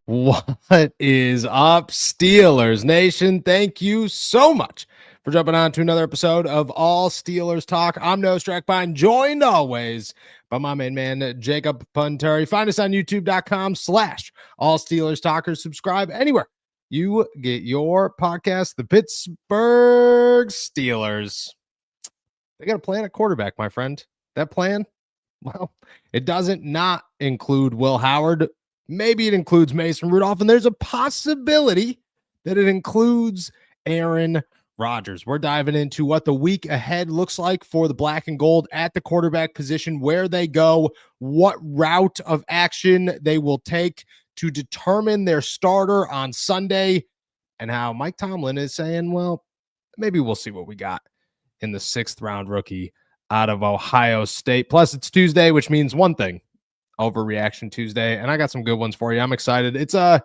What is up, Steelers Nation? Thank you so much for jumping on to another episode of All Steelers Talk. I'm Noah Strackbine, joined always by my main man, Jacob Punteri. Find us on youtube.com/All Steelers Talkers. Subscribe anywhere you get your podcast. The Pittsburgh Steelers. They got a plan at quarterback, my friend. That plan, well, it doesn't not include Will Howard. Maybe it includes Mason Rudolph, and there's a possibility that it includes Aaron Rodgers. We're diving into what the week ahead looks like for the black and gold at the quarterback position, where they go, what route of action they will take to determine their starter on Sunday, and how Mike Tomlin is saying, well, maybe we'll see what we got in the 6th round rookie out of Ohio State. Plus, it's Tuesday, which means one thing. Overreaction Tuesday, and I got some good ones for you. I'm excited. It's a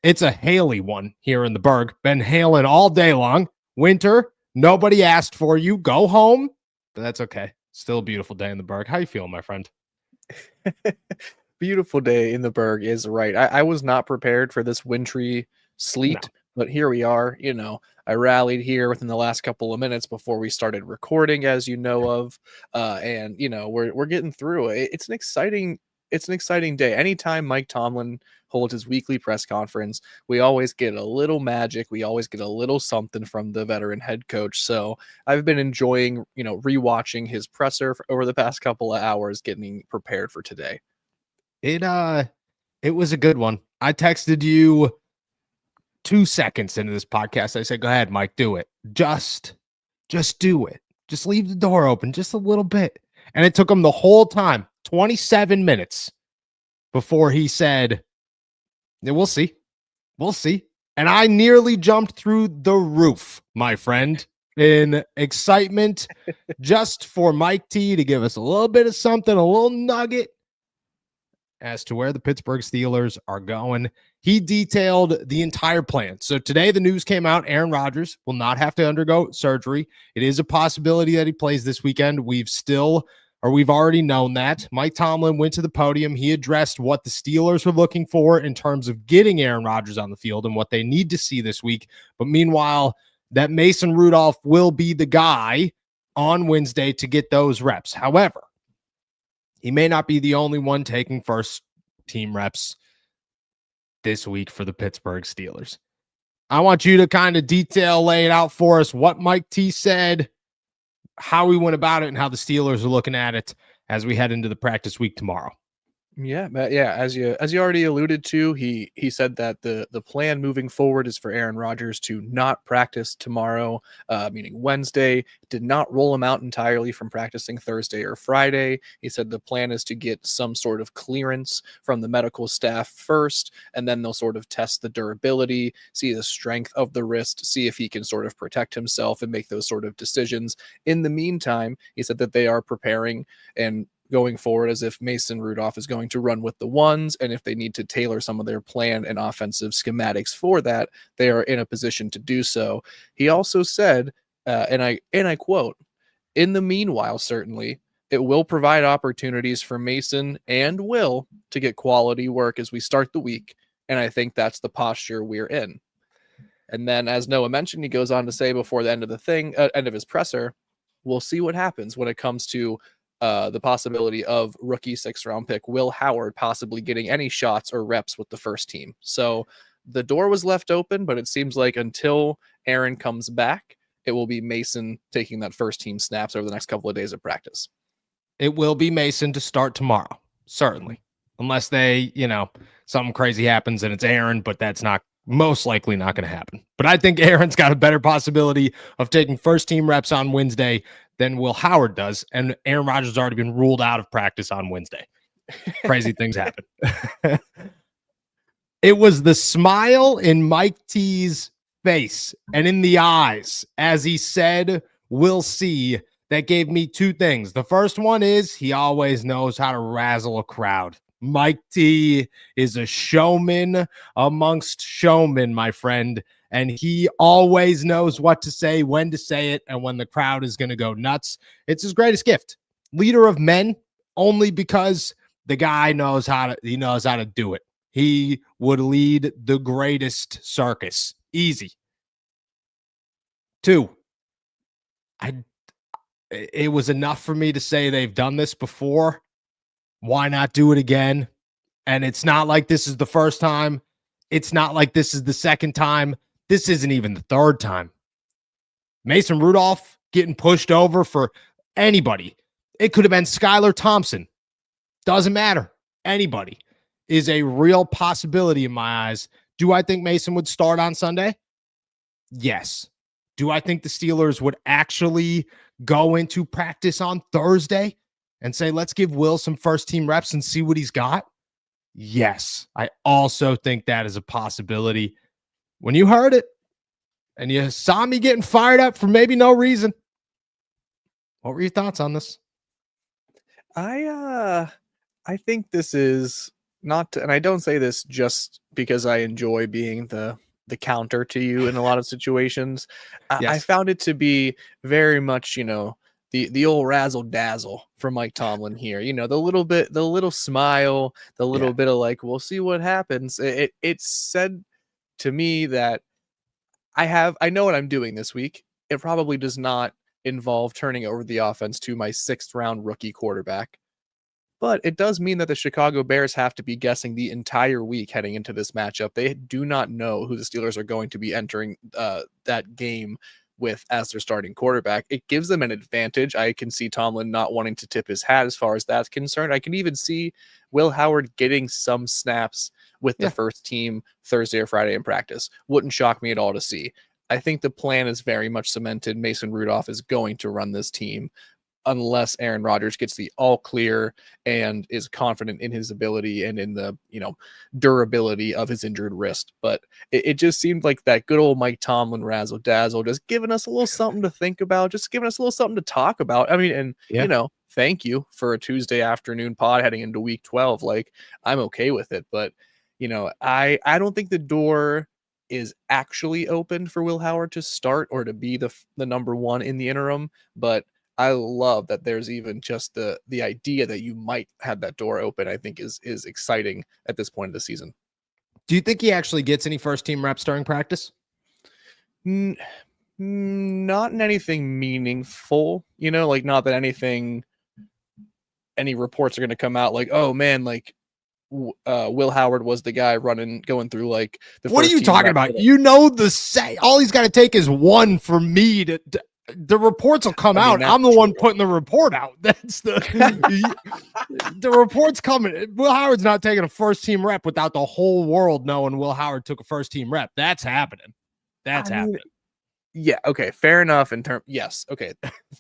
Haley one here in the Berg. Been hailing all day long. Winter, nobody asked for you. Go home, but that's okay. Still a beautiful day in the Berg. How you feeling, my friend? Beautiful day in the Berg is right. I was not prepared for this wintry sleet, but here we are. I rallied here within the last couple of minutes before we started recording, as you know of, and we're getting through it. It's an exciting day. Anytime Mike Tomlin holds his weekly press conference, we always get a little magic. We always get a little something from the veteran head coach. So I've been enjoying, rewatching his presser over the past couple of hours, getting prepared for today. It was a good one. I texted you 2 seconds into this podcast. I said, go ahead, Mike, do it. Just do it. Just leave the door open just a little bit. And it took him the whole time, 27 minutes, before he said, yeah, we'll see. We'll see. And I nearly jumped through the roof, my friend, in excitement just for Mike T to give us a little bit of something, a little nugget as to where the Pittsburgh Steelers are going. He detailed the entire plan. So today the news came out, Aaron Rodgers will not have to undergo surgery. It is a possibility that he plays this weekend. We've already known that. Mike Tomlin went to the podium. He addressed what the Steelers are looking for in terms of getting Aaron Rodgers on the field and what they need to see this week. But meanwhile, that Mason Rudolph will be the guy on Wednesday to get those reps. However, he may not be the only one taking first team reps this week for the Pittsburgh Steelers. I want you to kind of lay it out for us, what Mike T said, how we went about it, and how the Steelers are looking at it as we head into the practice week tomorrow. Yeah, as you already alluded to, he said that the plan moving forward is for Aaron Rodgers to not practice tomorrow, meaning Wednesday. Did not roll him out entirely from practicing Thursday or Friday. He said the plan is to get some sort of clearance from the medical staff first, and then they'll sort of test the durability, see the strength of the wrist, see if he can sort of protect himself and make those sort of decisions. In the meantime, he said that they are preparing and going forward as if Mason Rudolph is going to run with the ones, and if they need to tailor some of their plan and offensive schematics for that, they are in a position to do so. He also said, and I quote, "In the meanwhile, certainly, it will provide opportunities for Mason and Will to get quality work as we start the week, and I think that's the posture we're in." And then, as Noah mentioned, he goes on to say before the end of his presser, we'll see what happens when it comes to the possibility of rookie 6th round pick Will Howard possibly getting any shots or reps with the first team. So the door was left open, but it seems like until Aaron comes back, it will be Mason taking that first team snaps over the next couple of days of practice. It will be Mason to start tomorrow, certainly, unless something crazy happens and it's Aaron, but that's most likely not going to happen. But I think Aaron's got a better possibility of taking first team reps on Wednesday than Will Howard does. And Aaron Rodgers has already been ruled out of practice on Wednesday. Crazy things happen. It was the smile in Mike T's face and in the eyes as he said, we'll see, that gave me two things. The first one is he always knows how to razzle a crowd. Mike T is a showman amongst showmen, my friend, and he always knows what to say, when to say it, and when the crowd is going to go nuts. It's his greatest gift. Leader of men, only because the guy knows how to do it. he would lead the greatest circus. Easy. 2, it was enough for me to say they've done this before. Why not do it again? And it's not like this is the first time. It's not like this is the second time. This isn't even the third time. Mason Rudolph getting pushed over for anybody. It could have been Skylar Thompson. Doesn't matter. Anybody is a real possibility in my eyes. Do I think Mason would start on Sunday? Yes. Do I think the Steelers would actually go into practice on Thursday and say, let's give Will some first team reps and see what he's got? Yes. I also think that is a possibility. When you heard it and you saw me getting fired up for maybe no reason, what were your thoughts on this? I think this is not, and I don't say this just because I enjoy being the counter to you in a lot of situations. I Yes. found it to be very much, the old razzle dazzle from Mike Tomlin here. The little smile, the little bit of like, we'll see what happens. It said to me that I know what I'm doing this week. It probably does not involve turning over the offense to my 6th round rookie quarterback. But it does mean that the Chicago Bears have to be guessing the entire week heading into this matchup. They do not know who the Steelers are going to be entering that game with as their starting quarterback. It gives them an advantage. I can see Tomlin not wanting to tip his hat as far as that's concerned. I can even see Will Howard getting some snaps with the first team Thursday or Friday in practice. Wouldn't shock me at all to see. I think the plan is very much cemented. Mason Rudolph is going to run this team unless Aaron Rodgers gets the all clear and is confident in his ability and in the, durability of his injured wrist. But it just seemed like that good old Mike Tomlin razzle dazzle, just giving us a little something to think about, just giving us a little something to talk about. I mean, and thank you for a Tuesday afternoon pod heading into week 12. Like, I'm okay with it, but I don't think the door is actually open for Will Howard to start or to be the number one in the interim, but I love that there's even just the idea that you might have that door open. I think is exciting at this point of the season. Do you think he actually gets any first team reps during practice? Not in anything meaningful, like not that any reports are going to come out like, oh man, like Will Howard was the guy going through like the. What are you talking about? All he's got to take is one for me to the reports will come out. I'm the one putting the report out. That's the report's coming. Will Howard's not taking a first team rep without the whole world knowing Will Howard took a first team rep. That's happening. Happening. Yeah. Okay. Fair enough. Yes. Okay.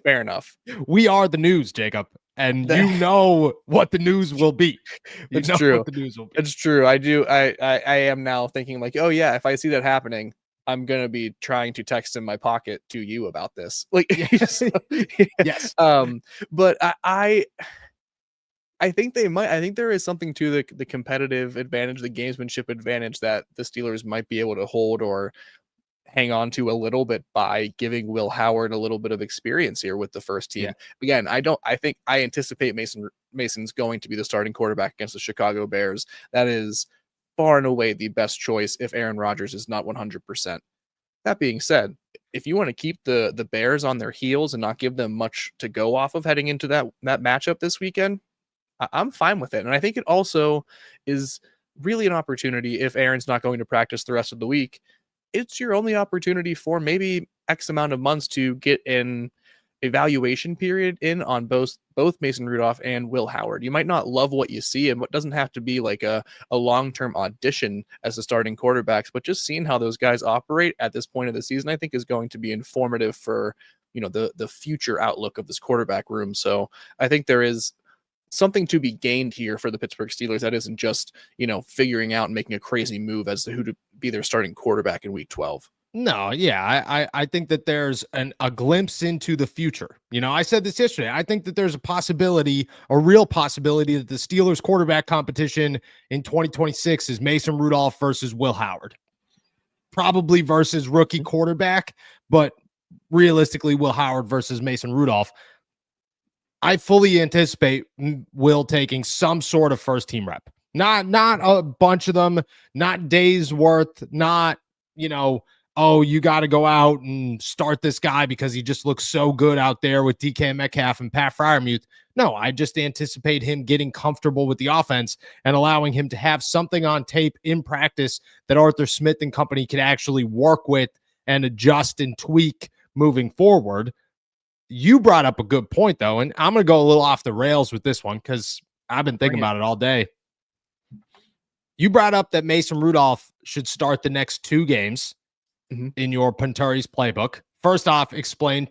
Fair enough. We are the news, Jacob, and you know what the news will be. It's true. What the news will be. It's true. I do. I am now thinking like, oh yeah, if I see that happening, I'm going to be trying to text in my pocket to you about this. Like, yes. But I think they might, I think there is something to the competitive advantage, the gamesmanship advantage that the Steelers might be able to hold or hang on to a little bit by giving Will Howard a little bit of experience here with the first team. Again, I anticipate Mason's going to be the starting quarterback against the Chicago Bears. That is far and away the best choice if Aaron Rodgers is not 100%. That being said, if you want to keep the Bears on their heels and not give them much to go off of heading into that matchup this weekend, I'm fine with it. And I think it also is really an opportunity if Aaron's not going to practice the rest of the week. It's your only opportunity for maybe X amount of months to get an evaluation period in on both Mason Rudolph and Will Howard. You might not love what you see, and what doesn't have to be like a long-term audition as the starting quarterbacks, but just seeing how those guys operate at this point of the season, I think is going to be informative for, the future outlook of this quarterback room. So I think there is something to be gained here for the Pittsburgh Steelers that isn't just, figuring out and making a crazy move as to who to be their starting quarterback in week 12. No, yeah, I think that there's a glimpse into the future. I said this yesterday. I think that there's a real possibility that the Steelers quarterback competition in 2026 is Mason Rudolph versus Will Howard. Probably versus rookie quarterback, but realistically, Will Howard versus Mason Rudolph. I fully anticipate Will taking some sort of first team rep. Not a bunch of them, not days worth, not, oh, you got to go out and start this guy because he just looks so good out there with DK Metcalf and Pat Freiermuth. No, I just anticipate him getting comfortable with the offense and allowing him to have something on tape in practice that Arthur Smith and company can actually work with and adjust and tweak moving forward. You brought up a good point, though, and I'm going to go a little off the rails with this one because I've been thinking about it all day. You brought up that Mason Rudolph should start the next 2 games in your Punturi's playbook. First off, explain,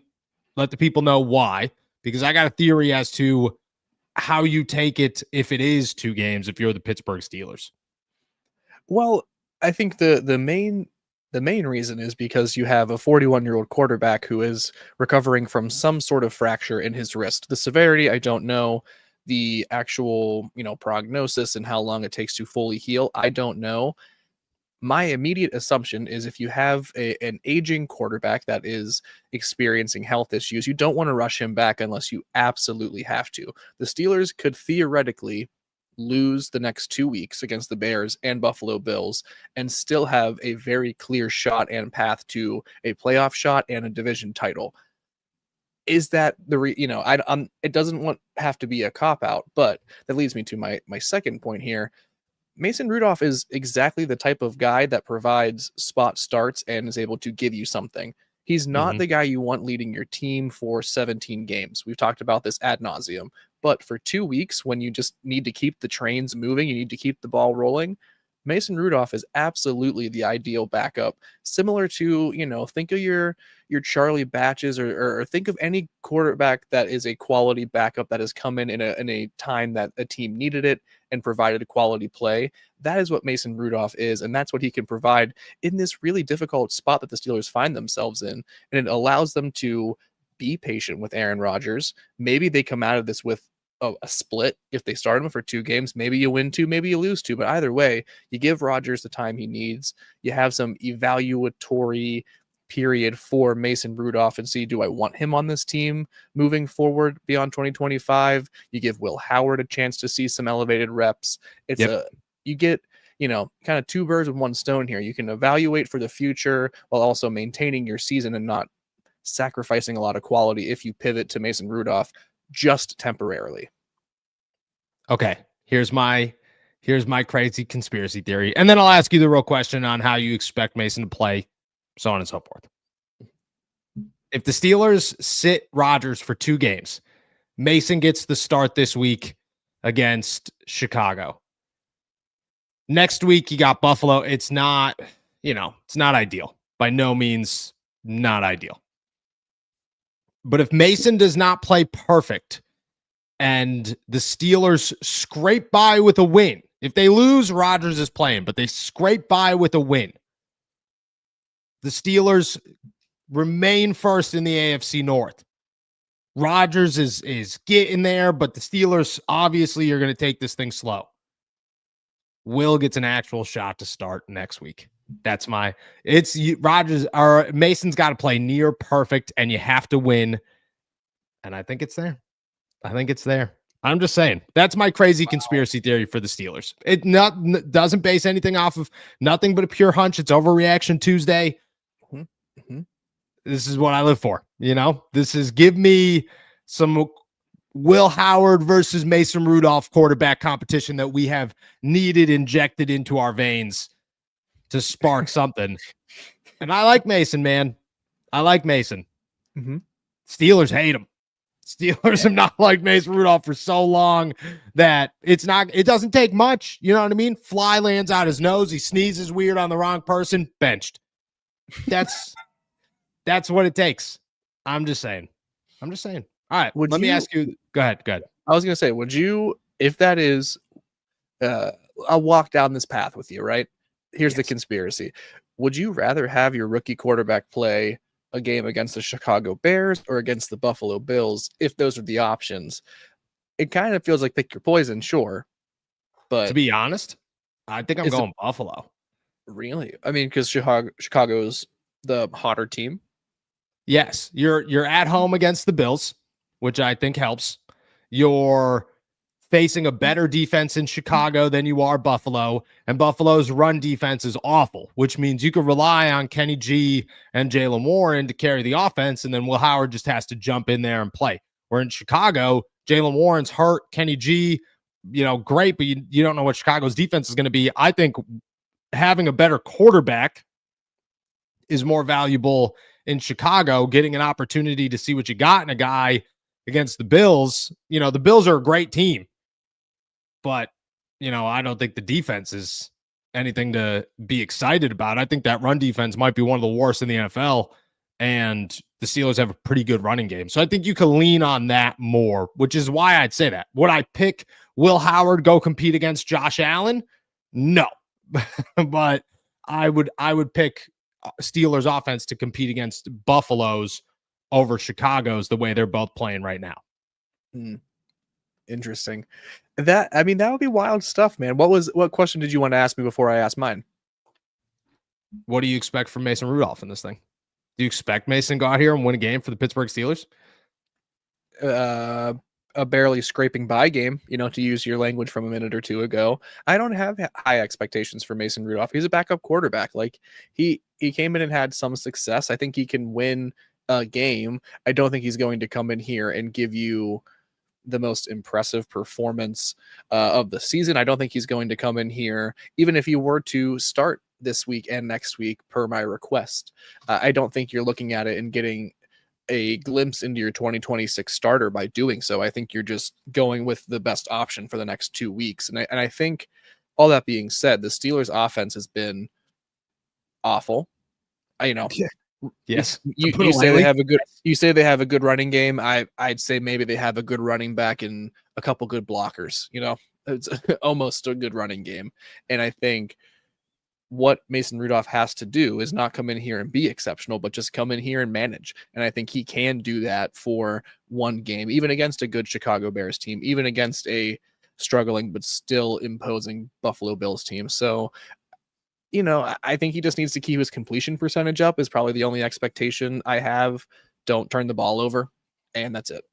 let the people know why, because I got a theory as to how you take it if it is 2 games if you're the Pittsburgh Steelers. Well, I think the main reason is because you have a 41-year-old quarterback who is recovering from some sort of fracture in his wrist. The severity, I don't know. The actual, prognosis and how long it takes to fully heal, I don't know. My immediate assumption is if you have an aging quarterback that is experiencing health issues, you don't want to rush him back unless you absolutely have to. The Steelers could theoretically lose the next 2 weeks against the Bears and Buffalo Bills and still have a very clear shot and path to a playoff shot and a division title. Is that it doesn't have to be a cop out, but that leads me to my second point here. Mason Rudolph is exactly the type of guy that provides spot starts and is able to give you something. He's not the guy you want leading your team for 17 games. We've talked about this ad nauseum, but for 2 weeks when you just need to keep the trains moving, you need to keep the ball rolling, Mason Rudolph is absolutely the ideal backup. Similar to, think of your Charlie Batches or think of any quarterback that is a quality backup that has come in a time that a team needed it and provided a quality play. That is what Mason Rudolph is, and that's what he can provide in this really difficult spot that the Steelers find themselves in. And it allows them to be patient with Aaron Rodgers. Maybe they come out of this with a split if they start him for 2 games. Maybe you win 2, maybe you lose 2, but either way, you give Rodgers the time he needs. You have some evaluatory period for Mason Rudolph and see, do I want him on this team moving forward beyond 2025? You give Will Howard a chance to see some elevated reps. You get, kind of 2 birds with 1 stone here. You can evaluate for the future while also maintaining your season and not sacrificing a lot of quality if you pivot to Mason Rudolph just temporarily. Okay, here's my crazy conspiracy theory, and then I'll ask you the real question on how you expect Mason to play, so on and so forth. If the Steelers sit Rodgers for 2 games, Mason gets the start this week against Chicago. Next week you got Buffalo. It's not, it's not ideal. By no means not ideal. But if Mason does not play perfect and the Steelers scrape by with a win, if they lose, Rodgers is playing, but they scrape by with a win, the Steelers remain first in the AFC North. Rodgers is getting there, but the Steelers obviously are going to take this thing slow. Will gets an actual shot to start next week. That's Rodgers or Mason's got to play near perfect, and you have to win. And I think it's there. I'm just saying. That's my crazy conspiracy theory for the Steelers. It doesn't base anything off of nothing but a pure hunch. It's Overreaction Tuesday. This is what I live for. This is give me some Will Howard versus Mason Rudolph quarterback competition that we have needed injected into our veins to spark something. And I like Mason, man. I like Mason. Steelers hate him. Steelers have not liked Mason Rudolph for so long that it doesn't take much. You know what I mean? Fly lands out his nose. He sneezes weird on the wrong person. Benched. That's what it takes. I'm just saying. All right. Let me ask you. Go ahead. I was going to say, would you, if that is, I'll walk down this path with you, right? Here's the conspiracy. Would you rather have your rookie quarterback play a game against the Chicago Bears or against the Buffalo Bills, if those are the options? It kind of feels like pick your poison, sure. But to be honest, I think I'm going Buffalo. Really? I mean, because Chicago's the hotter team. Yes, you're at home against the Bills, which I think helps. You're facing a better defense in Chicago than you are Buffalo, and Buffalo's run defense is awful, which means you can rely on Kenny G and Jaylen Warren to carry the offense, and then Will Howard just has to jump in there and play. Where in Chicago, Jaylen Warren's hurt, Kenny G, great, but you don't know what Chicago's defense is going to be. I think having a better quarterback is more valuable in Chicago, getting an opportunity to see what you got in a guy against the Bills. The Bills are a great team, but, I don't think the defense is anything to be excited about. I think that run defense might be one of the worst in the NFL, and the Steelers have a pretty good running game. So I think you can lean on that more, which is why I'd say that. Would I pick Will Howard go compete against Josh Allen? No. But I would pick Steelers offense to compete against Buffalo's over Chicago's the way they're both playing right now. Interesting. That would be wild stuff, man. What question did you want to ask me before I asked mine? What do you expect from Mason Rudolph in this thing? Do you expect Mason to go out here and win a game for the Pittsburgh Steelers? A barely scraping by game, to use your language from a minute or two ago. I don't have high expectations for Mason Rudolph. He's a backup quarterback. Like he came in and had some success. I think he can win a game. I don't think he's going to come in here and give you the most impressive performance of the season. I don't think he's going to come in here, even if he were to start this week and next week per my request. I don't think you're looking at it and getting a glimpse into your 2026 starter by doing so. I think you're just going with the best option for the next 2 weeks. And I think, all that being said, the Steelers offense has been awful. Yes. You say they have a good running game. I'd say maybe they have a good running back and a couple good blockers. It's almost a good running game. And I think what Mason Rudolph has to do is not come in here and be exceptional, but just come in here and manage. And I think he can do that for one game, even against a good Chicago Bears team, even against a struggling but still imposing Buffalo Bills team. So, I think he just needs to keep his completion percentage up is probably the only expectation I have. Don't turn the ball over. And that's it.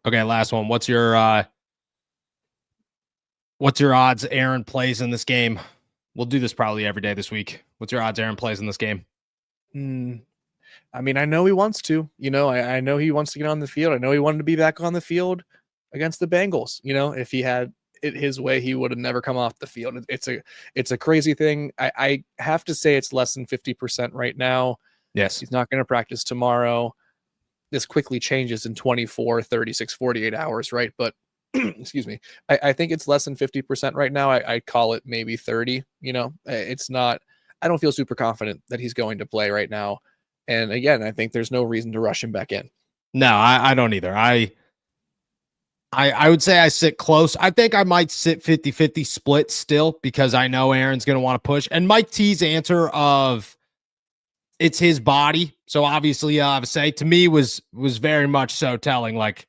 Okay, last one. What's your odds Aaron plays in this game? We'll do this probably every day this week. What's your odds Aaron plays in this game? I know he wants to. I know he wants to get on the field. I know he wanted to be back on the field against the Bengals. If he had it his way, he would have never come off the field. It's a crazy thing. I have to say it's less than 50% right now. Yes. He's not going to practice tomorrow. This quickly changes in 24, 36, 48 hours, right? But excuse me. I think it's less than 50% right now. I call it maybe 30. It's not, I don't feel super confident that he's going to play right now. And again, I think there's no reason to rush him back in. No, I don't either. I would say I sit close. I think I might sit 50-50 split still because I know Aaron's going to want to push. And Mike T's answer of it's his body. So obviously, I have to say, to me was very much so telling. Like,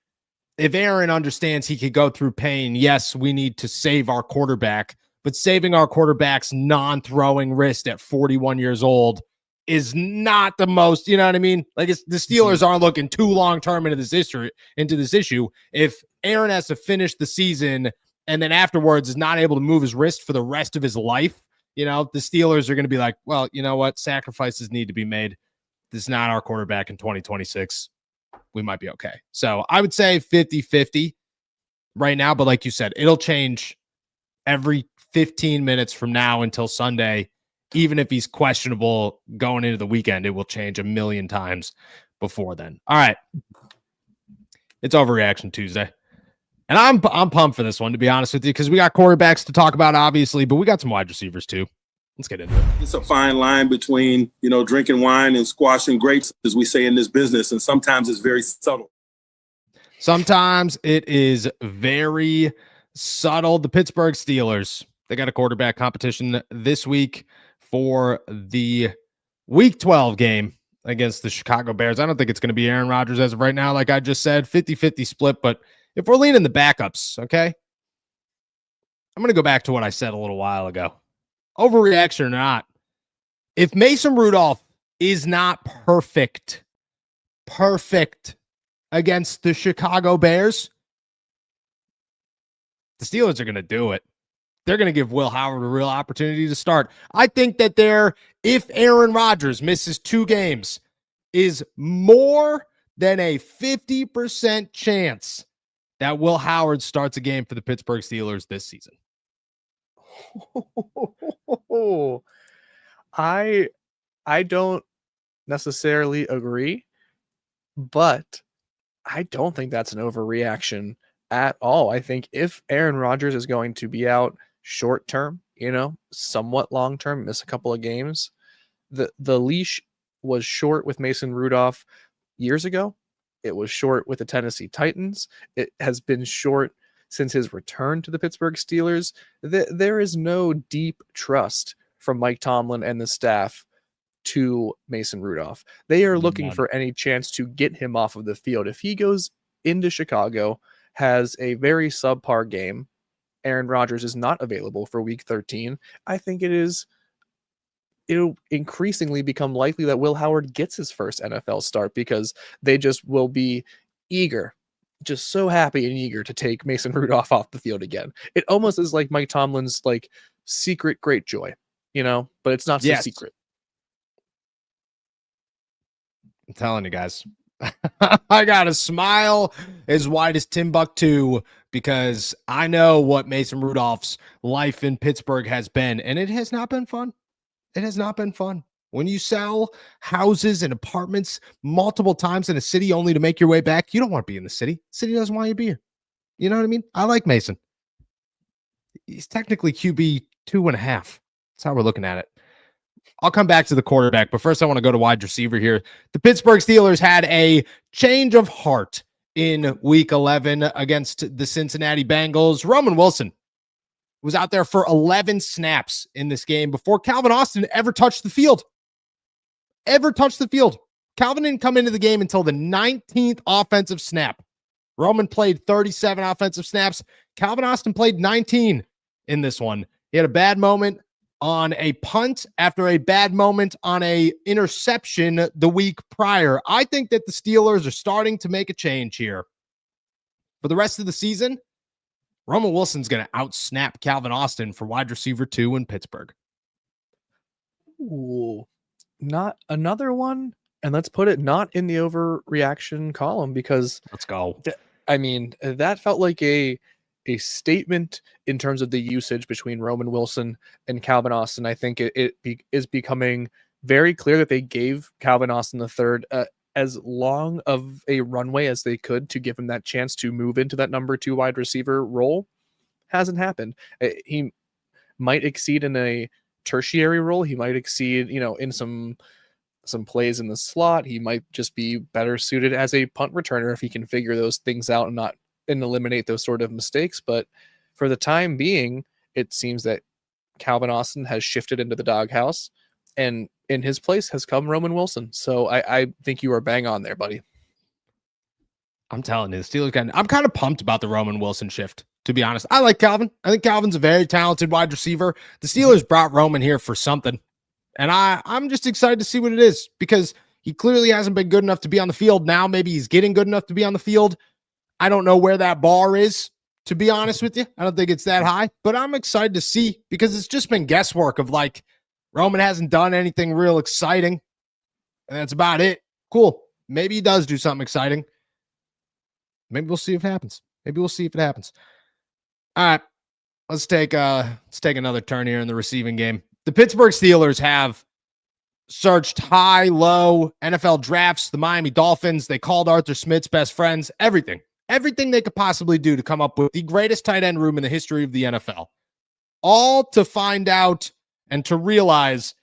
if Aaron understands he could go through pain, yes, we need to save our quarterback. But saving our quarterback's non-throwing wrist at 41 years old is not the most, you know what I mean? Like, the Steelers aren't looking too long-term into this issue. If Aaron has to finish the season and then afterwards is not able to move his wrist for the rest of his life, the Steelers are going to be like, well, you know what? Sacrifices need to be made. This is not our quarterback in 2026. We might be okay. So I would say 50-50 right now. But like you said, it'll change every 15 minutes from now until Sunday. Even if he's questionable going into the weekend, it will change a million times before then. All right. It's Overreaction Tuesday. And I'm pumped for this one, to be honest with you, because we got quarterbacks to talk about, obviously, but we got some wide receivers too. Let's get into it. It's a fine line between, drinking wine and squashing grapes, as we say in this business. And sometimes it's very subtle. Sometimes it is very subtle. The Pittsburgh Steelers, they got a quarterback competition this week for the Week 12 game against the Chicago Bears. I don't think it's going to be Aaron Rodgers as of right now. Like I just said, 50-50 split. But if we're leaning the backups, okay, I'm going to go back to what I said a little while ago. Overreaction or not, if Mason Rudolph is not perfect against the Chicago Bears, The Steelers are going to do it. They're going to give Will Howard a real opportunity to start. I think that if Aaron Rodgers misses 2 games, is more than a 50% chance that Will Howard starts a game for the Pittsburgh Steelers this season. I don't necessarily agree, but I don't think that's an overreaction at all. I think if Aaron Rodgers is going to be out short term, somewhat long term, miss a couple of games, the leash was short with Mason Rudolph years ago. It was short with the Tennessee Titans. It has been short since his return to the Pittsburgh Steelers. There is no deep trust from Mike Tomlin and the staff to Mason Rudolph. They are looking for any chance to get him off of the field. If he goes into Chicago, has a very subpar game, Aaron Rodgers is not available for week 13, I think it'll increasingly become likely that Will Howard gets his first NFL start because they just will be eager, just so happy and eager to take Mason Rudolph off the field again. It almost is like Mike Tomlin's secret great joy, but it's not so secret. I'm telling you guys, I got a smile as wide as Timbuktu because I know what Mason Rudolph's life in Pittsburgh has been, and it has not been fun. It has not been fun. When you sell houses and apartments multiple times in a city only to make your way back, you don't want to be in the city. The city doesn't want you to be here. You know what I mean? I like Mason. He's technically QB 2.5. That's how we're looking at it. I'll come back to the quarterback, but first I want to go to wide receiver here. The Pittsburgh Steelers had a change of heart in week 11 against the Cincinnati Bengals. Roman Wilson was out there for 11 snaps in this game before Calvin Austin ever touched the field. Calvin didn't come into the game until the 19th offensive snap. Roman played 37 offensive snaps. Calvin Austin played 19 in this one. He had a bad moment on a punt after a bad moment on a interception the week prior. I think that the Steelers are starting to make a change here. For the rest of the season, Roman Wilson's going to outsnap Calvin Austin for wide receiver 2 in Pittsburgh. Ooh, not another one. And let's put it not in the overreaction column because let's go. I mean, that felt like a statement in terms of the usage between Roman Wilson and Calvin Austin. I think it is becoming very clear that they gave Calvin Austin III as long of a runway as they could to give him that chance to move into that number 2 wide receiver role. Hasn't happened. He might exceed in a tertiary role. He might exceed, in some plays in the slot. He might just be better suited as a punt returner if he can figure those things out and eliminate those sort of mistakes. But for the time being, it seems that Calvin Austin has shifted into the doghouse, and in his place has come Roman Wilson. So I think you are bang on there, buddy. I'm telling you, the Steelers I'm kind of pumped about the Roman Wilson shift, to be honest. I like Calvin. I think Calvin's a very talented wide receiver. The Steelers brought Roman here for something, and I'm just excited to see what it is because he clearly hasn't been good enough to be on the field. Now maybe he's getting good enough to be on the field. I don't know where that bar is, to be honest with you. I don't think it's that high, but I'm excited to see because it's just been guesswork of Roman hasn't done anything real exciting, and that's about it. Cool. Maybe he does do something exciting. Maybe we'll see if it happens. All right, let's take another turn here in the receiving game. The Pittsburgh Steelers have searched high, low, NFL drafts, the Miami Dolphins. They called Arthur Smith's best friends, everything they could possibly do to come up with the greatest tight end room in the history of the NFL. All to find out and to realize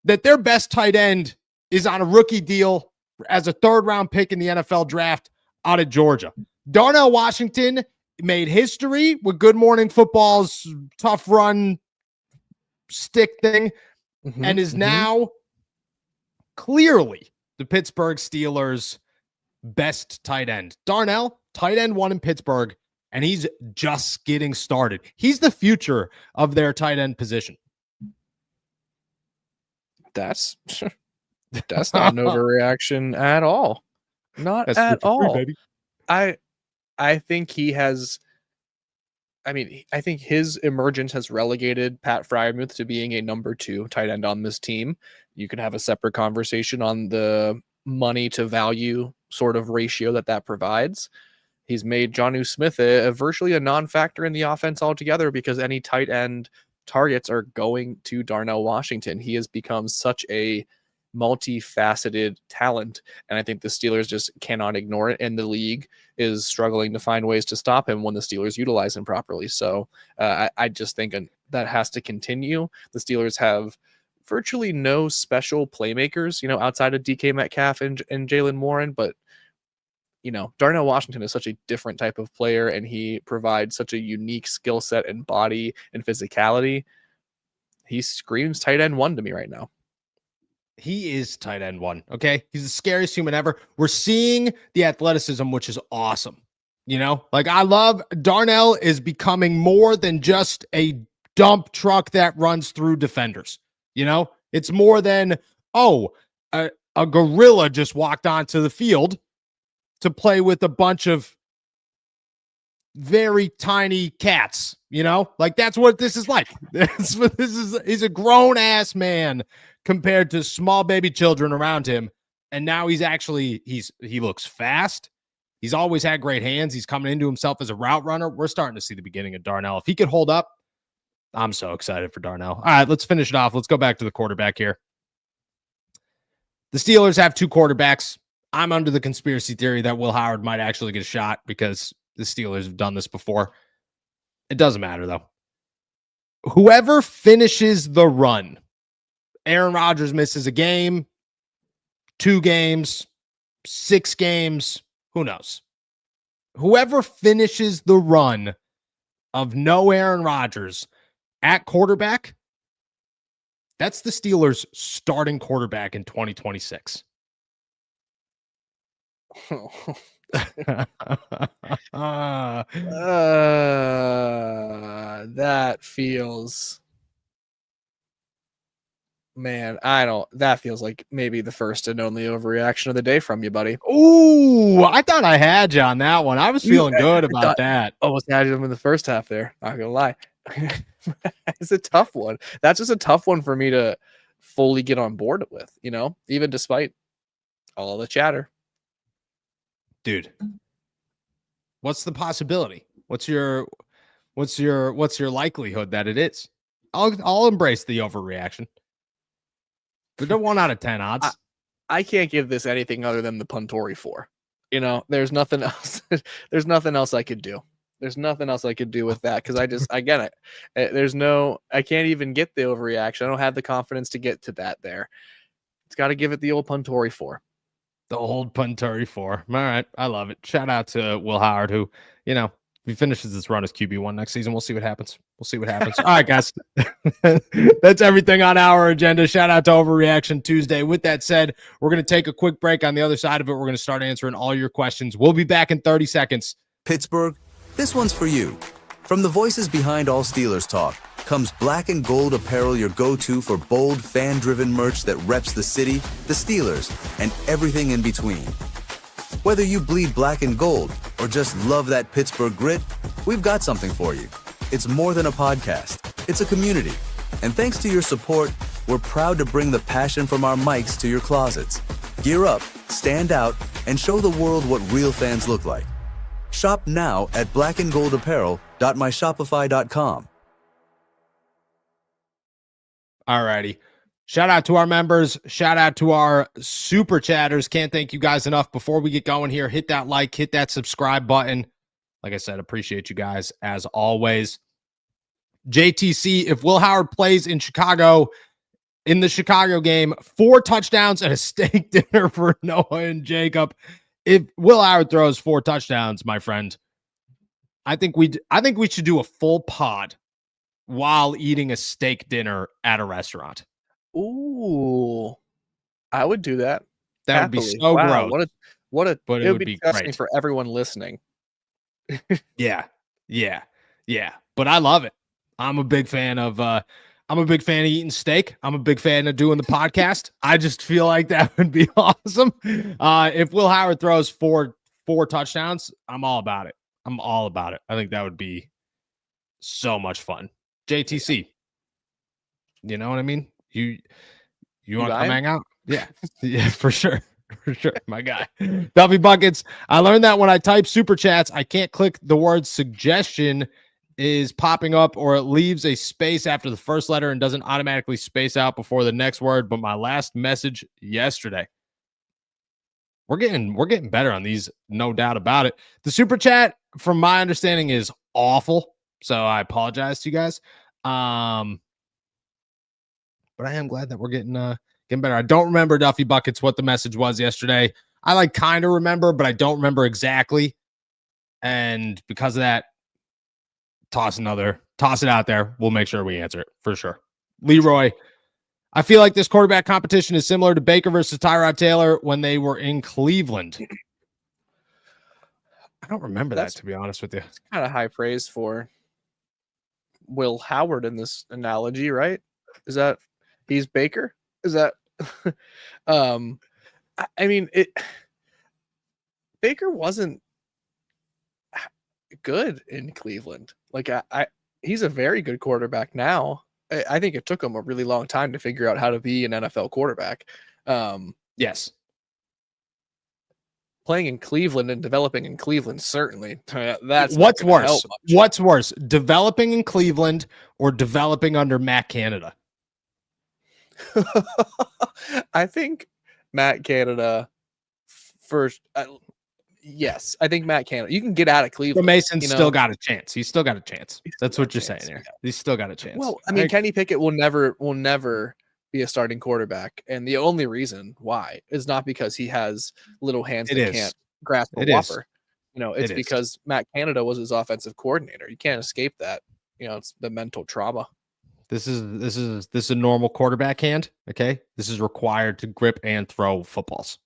that their best tight end is on a rookie deal as a 3rd-round pick in the NFL draft out of Georgia. Darnell Washington made history with Good Morning Football's tough run stick thing and is now clearly the Pittsburgh Steelers' best tight end. Darnell, tight end 1 in Pittsburgh, and he's just getting started. He's the future of their tight end position. That's not an overreaction at all. Not at all. Baby. I think he has I mean, I think his emergence has relegated Pat Freiermuth to being a number 2 tight end on this team. You can have a separate conversation on the money to value sort of ratio that provides. He's made Jonnu Smith a virtually a non-factor in the offense altogether because any tight end targets are going to Darnell Washington. He has become such a multifaceted talent, and I think the Steelers just cannot ignore it, and the league is struggling to find ways to stop him when the Steelers utilize him properly. So I just think that has to continue. The Steelers have virtually no special playmakers, outside of DK Metcalf and Jalen Warren, but Darnell Washington is such a different type of player, and he provides such a unique skill set and body and physicality. He screams tight end 1 to me right now. He is tight end 1. Okay. He's the scariest human ever. We're seeing the athleticism, which is awesome. Like I love Darnell is becoming more than just a dump truck that runs through defenders. It's more than, a gorilla just walked onto the field to play with a bunch of very tiny cats, like that's what this is like. He's a grown ass man compared to small baby children around him. And now he looks fast. He's always had great hands. He's coming into himself as a route runner. We're starting to see the beginning of Darnell. If he could hold up, I'm so excited for Darnell. All right, let's finish it off. Let's go back to the quarterback here. The Steelers have 2 quarterbacks. I'm under the conspiracy theory that Will Howard might actually get a shot because the Steelers have done this before. It doesn't matter, though. Whoever finishes the run, Aaron Rodgers misses a game, 2 games, 6 games, who knows? Whoever finishes the run of no Aaron Rodgers at quarterback, that's the Steelers' starting quarterback in 2026. That feels, man, that feels like maybe the first and only overreaction of the day from you, buddy. Ooh, I thought I had you on that one. I was feeling good about that. Almost had him in the first half there. Not gonna lie. It's a tough one. That's just a tough one for me to fully get on board with, even despite all the chatter. Dude, what's the possibility? What's your likelihood that it is? I'll embrace the overreaction. But they're 1 out of 10 odds. I can't give this anything other than the Puntori 4. There's nothing else. There's nothing else I could do. There's nothing else I could do with that because I get it. I can't even get the overreaction. I don't have the confidence to get to that there. It's got to give it the old Puntori 4. The old Puntori 4. All right. I love it. Shout out to Will Howard, who, if he finishes this run as QB1 next season, we'll see what happens. All right, guys. That's everything on our agenda. Shout out to Overreaction Tuesday. With that said, we're going to take a quick break. On the other side of it, we're going to start answering all your questions. We'll be back in 30 seconds. Pittsburgh, this one's for you. From the voices behind all Steelers talk comes Black and Gold apparel, your go-to for bold, fan-driven merch that reps the city, the Steelers, and everything in between. Whether you bleed black and gold or just love that Pittsburgh grit, we've got something for you. It's more than a podcast. It's a community. And thanks to your support, we're proud to bring the passion from our mics to your closets. Gear up, stand out, and show the world what real fans look like. Shop now at blackandgoldapparel.myshopify.com. All righty. Shout out to our members. Shout out to our super chatters. Can't thank you guys enough. Before we get going here, hit that like, hit that subscribe button. Like I said, appreciate you guys as always. JTC, if Will Howard plays in Chicago, in the Chicago game, 4 touchdowns and a steak dinner for Noah and Jacob. If Will Howard throws 4 touchdowns, my friend, I think we should do a full pod while eating a steak dinner at a restaurant. Ooh, I would do that. That would be so gross. But it would be disgusting great for everyone listening. Yeah. But I love it. I'm a big fan of eating steak. I'm a big fan of doing the podcast. I just feel like that would be awesome. If Will Howard throws four touchdowns, I'm all about it. I think that would be so much fun. JTC, you know what I mean? You want to come buying? hang out? Yeah, yeah, for sure. For sure, my guy. Duffy Buckets. I learned that when I type super chats, I can't click the word suggestion is popping up, or it leaves a space after the first letter and doesn't automatically space out before the next word. But my last message yesterday. We're getting better on these, no doubt about it. The super chat, from my understanding, is awful. So I apologize to you guys. But I am glad that we're getting better. I don't remember, Duffy Buckets, what the message was yesterday. I kind of remember, but I don't remember exactly. And because of that, toss it out there. We'll make sure we answer it for sure. Leroy, I feel like this quarterback competition is similar to Baker versus Tyrod Taylor when they were in Cleveland. I don't remember that, to be honest with you. It's kind of high praise for Will Howard in this analogy, right? Is that he's Baker? Is that I mean, Baker wasn't good in Cleveland. Like he's a very good quarterback now. I think it took him a really long time to figure out how to be an NFL quarterback. Yes. Playing in Cleveland and developing in Cleveland, certainly. That's what's worse. What's worse, developing in Cleveland or developing under Matt Canada? I think Matt Canada first. Yes, I think Matt Canada. You can get out of Cleveland. But Mason's still got a chance. He's still got a chance. That's what you're saying here. Yeah. He's still got a chance. Well, I mean, Kenny Pickett will never be a starting quarterback, and the only reason why is not because he has little hands that can't grasp a whopper. It's because Matt Canada was his offensive coordinator. You can't escape that. It's the mental trauma. This is a normal quarterback hand. Okay, this is required to grip and throw footballs.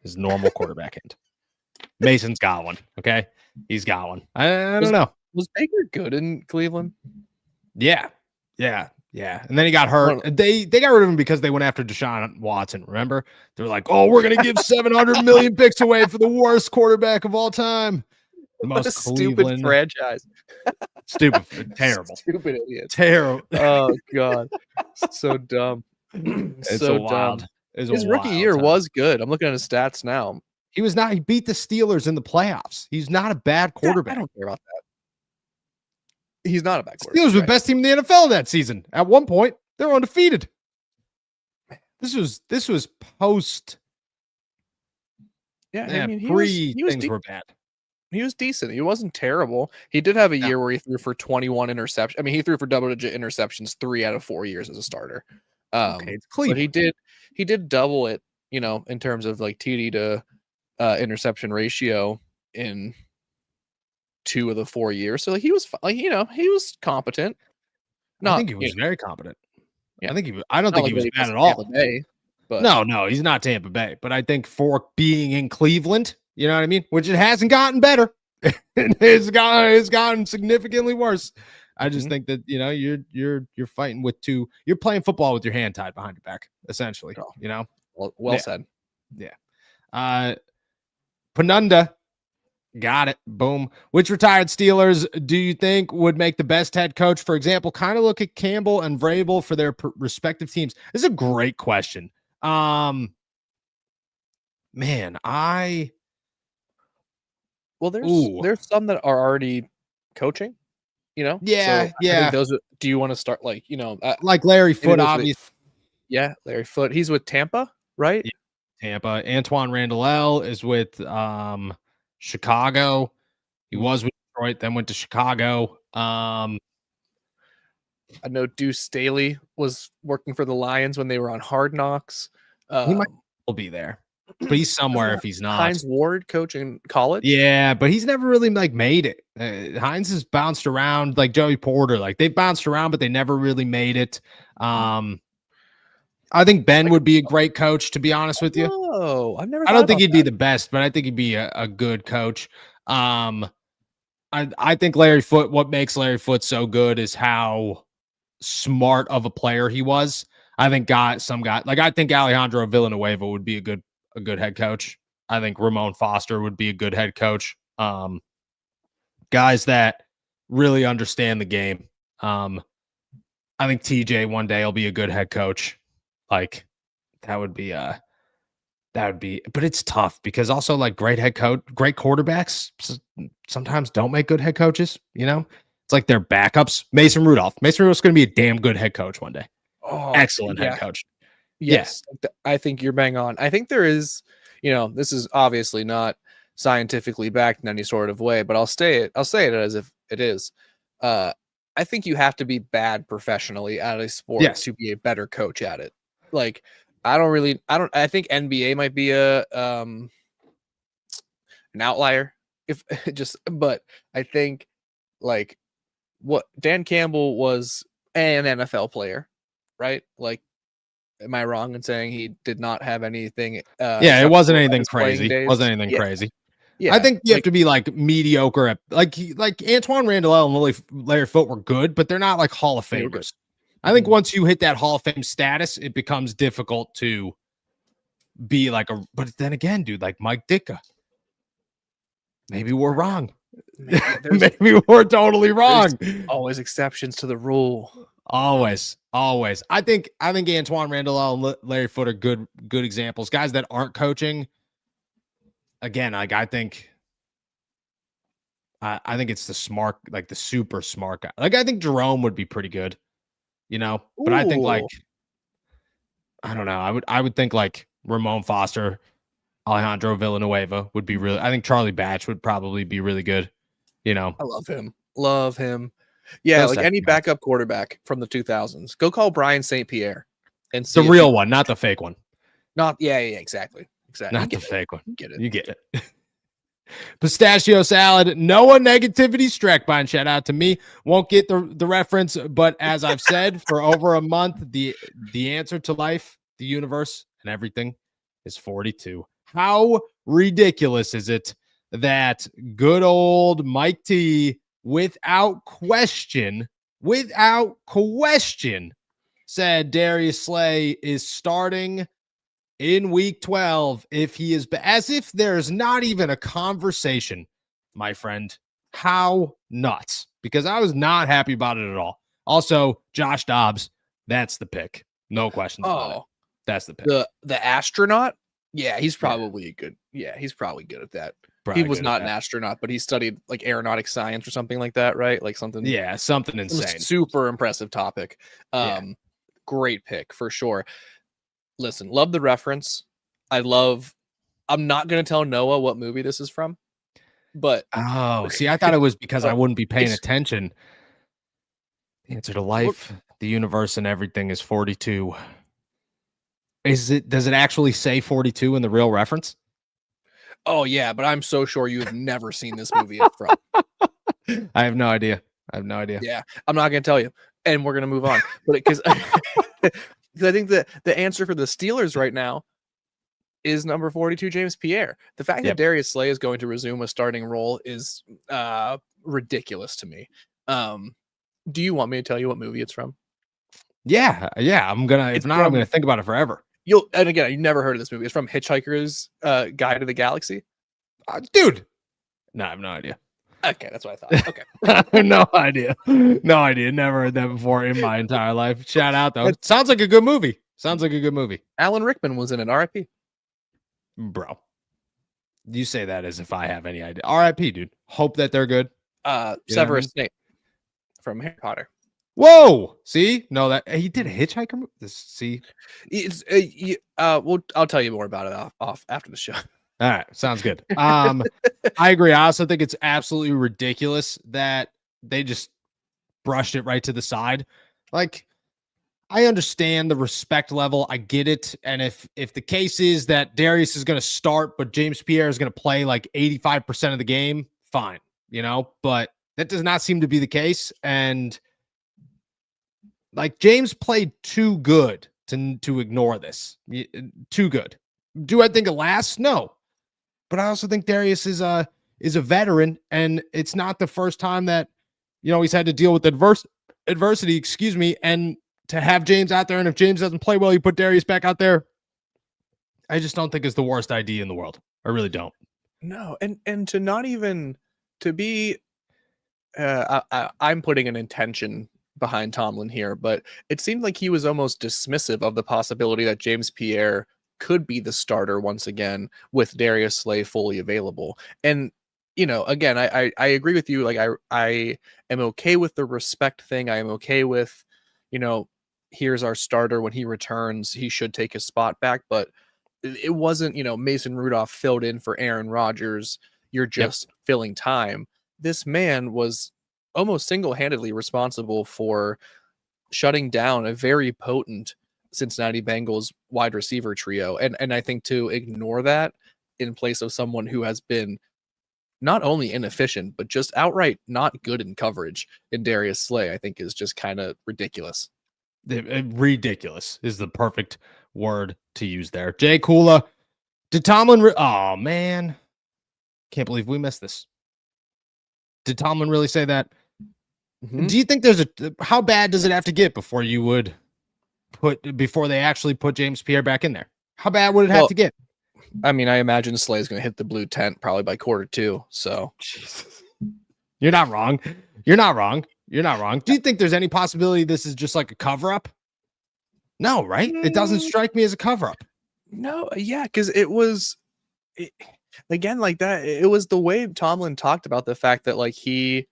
His normal quarterback hand. Mason's got one. Okay, he's got one. I don't know. Was Baker good in Cleveland? Yeah. And then he got hurt. They got rid of him because they went after Deshaun Watson. Remember, they're like, "Oh, we're gonna give 700 million picks away for the worst quarterback of all time." The most stupid franchise. Stupid, terrible, stupid idiot, terrible. Oh god, so dumb. It's so wild. Dumb. His rookie year was good. I'm looking at his stats now. He was not. He beat the Steelers in the playoffs. He's not a bad quarterback. I don't care about that. He's not a bad quarterback. Steelers were the best team in the NFL that season. At one point, they were undefeated. This was post. Yeah, I mean, things were bad. He was decent. He wasn't terrible. He did have a year where he threw for 21 interceptions. I mean, he threw for double-digit interceptions 3 out of 4 years as a starter. It's clean. But he did double it, in terms of like TD to interception ratio in 2 of the 4 years. So like he was he was competent. I think he was very competent. Yeah. I don't think he was bad at all. Bay, but no, he's not Tampa Bay. But I think for being in Cleveland, you know what I mean? Which it hasn't gotten better. It's gotten significantly worse. I just think that you're fighting with you're playing football with your hand tied behind your back, essentially. Well said. Yeah. Panunda, got it. Boom. Which retired Steelers do you think would make the best head coach? For example, kind of look at Campbell and Vrabel for their respective teams. This is a great question. Man, there's some that are already coaching. Yeah. Do you want to start like Larry Foote, obviously? Yeah, Larry Foote. He's with Tampa, right? Yeah, Tampa. Antoine Randall is with Chicago. He was with Detroit, then went to Chicago. I know Deuce Staley was working for the Lions when they were on Hard Knocks. He might be there, but he's somewhere if he's not. Hines Ward coaching college. Yeah, but he's never really made it. Hines has bounced around like Joey Porter. Like they've bounced around, but they never really made it. I think Ben would be a great coach, to be honest with you. Oh, I've never. I don't think he'd be the best, but I think he'd be a good coach. I think Larry Foote. What makes Larry Foote so good is how smart of a player he was. I think I think Alejandro Villanueva would be a good head coach. I think Ramon Foster would be a good head coach. Guys that really understand the game. I think TJ one day will be a good head coach. Like that would be but it's tough because also like great quarterbacks sometimes don't make good head coaches, you know? It's like their backups. Mason Rudolph's going to be a damn good head coach one day. Oh, Excellent yeah. head coach. Yes, I think you're bang on. I think there is, this is obviously not scientifically backed in any sort of way, but I'll say it as if it is. I think you have to be bad professionally at a sport to be a better coach at it. Like, I think NBA might be an outlier but I think like what Dan Campbell was an NFL player, right? Like, am I wrong in saying he did not have anything? It wasn't anything crazy. Crazy. Yeah, I think you have to be like mediocre at like Antoine Randall and Larry Foote were good, but they're not like Hall of Famers. I think once you hit that Hall of Fame status, it becomes difficult to be like but then again, dude, like Mike Ditka. Maybe we're wrong. Maybe we're totally wrong. Always exceptions to the rule. Always. I think Antoine Randall and Larry Foote are good examples. Guys that aren't coaching. Again, like I think it's the smart, like the super smart guy. Like I think Jerome would be pretty good, but I think like I don't know. I would think like Ramon Foster, Alejandro Villanueva would be really. I think Charlie Batch would probably be really good. I love him. Yeah, like any backup quarterback from the 2000s. Go call Brian St. Pierre and see the real one, not the fake one. Exactly. Not the fake one. You get it. Pistachio salad. Noah negativity Streckbine. Shout out to me. Won't get the reference, but as I've said for over a month, the answer to life, the universe, and everything is 42. How ridiculous is it that good old Mike T, without question, said Darius Slay is starting in week 12 if he is, as if there's not even a conversation, my friend. How nuts, because I was not happy about it at all. Also, Josh Dobbs, that's the pick. No questions about it. That's the pick. The astronaut? Yeah, he's probably good. Yeah, he's probably good at that. He was not an astronaut, but he studied like aeronautic science or something like that, right? Like something. Yeah, something insane. Super impressive topic. Great pick for sure. Listen, love the reference. I'm not going to tell Noah what movie this is from, but see, I thought it was because I wouldn't be paying attention. The answer to life, the universe, and everything is 42. Does it actually say 42 in the real reference? Oh yeah, but I'm so sure you have never seen this movie it's from. I have no idea. Yeah, I'm not going to tell you, and we're going to move on. But because I think that the answer for the Steelers right now is number 42, James Pierre. The fact that Darius Slay is going to resume a starting role is ridiculous to me. Do you want me to tell you what movie it's from? Yeah. I'm gonna think about it forever. And again, you never heard of this movie. It's from Hitchhiker's Guide to the Galaxy. Dude. No, I have no idea. Okay, that's what I thought. Okay. No idea. Never heard that before in my entire life. Shout out though. Sounds like a good movie. Alan Rickman was in it. R.I.P. Bro. You say that as if I have any idea. R.I.P. dude. Hope that they're good. Severus Snape from Harry Potter. Whoa. See? No, that he did a Hitchhiker movie. See? It's I'll tell you more about it off after the show. All right, sounds good. I agree. I also think it's absolutely ridiculous that they just brushed it right to the side. Like, I understand the respect level. I get it. And if the case is that Darius is going to start, but James Pierre is going to play like 85% of the game, fine, but that does not seem to be the case. And like James played too good to ignore this. Too good. Do I think it lasts? No. But I also think Darius is a veteran, and it's not the first time that he's had to deal with adversity. And to have James out there, and if James doesn't play well, you put Darius back out there. I just don't think it's the worst idea in the world. I really don't. No, and to not even to be I'm putting an intention behind Tomlin here, but it seemed like he was almost dismissive of the possibility that James Pierre could be the starter once again with Darius Slay fully available. And again, I agree with you. Like I am okay with the respect thing. I am okay with, here's our starter. When he returns, he should take his spot back. But it wasn't, Mason Rudolph filled in for Aaron Rodgers. You're just filling time. This man was almost single-handedly responsible for shutting down a very potent Cincinnati Bengals wide receiver trio. And I think to ignore that in place of someone who has been not only inefficient, but just outright not good in coverage in Darius Slay, I think is just kind of ridiculous. Ridiculous is the perfect word to use there. Jay Kula, did Tomlin? Oh man, can't believe we missed this. Did Tomlin really say that? Mm-hmm. Do you think how bad does it have to get before you would before they actually put James Pierre back in there? How bad would it have to get? I mean, I imagine Slay is going to hit the blue tent probably by quarter 2. So Jesus. You're not wrong. You're not wrong. You're not wrong. Do you think there's any possibility this is just like a cover up? No, right? It doesn't strike me as a cover up. No, yeah, because it was again like that. It was the way Tomlin talked about the fact that like it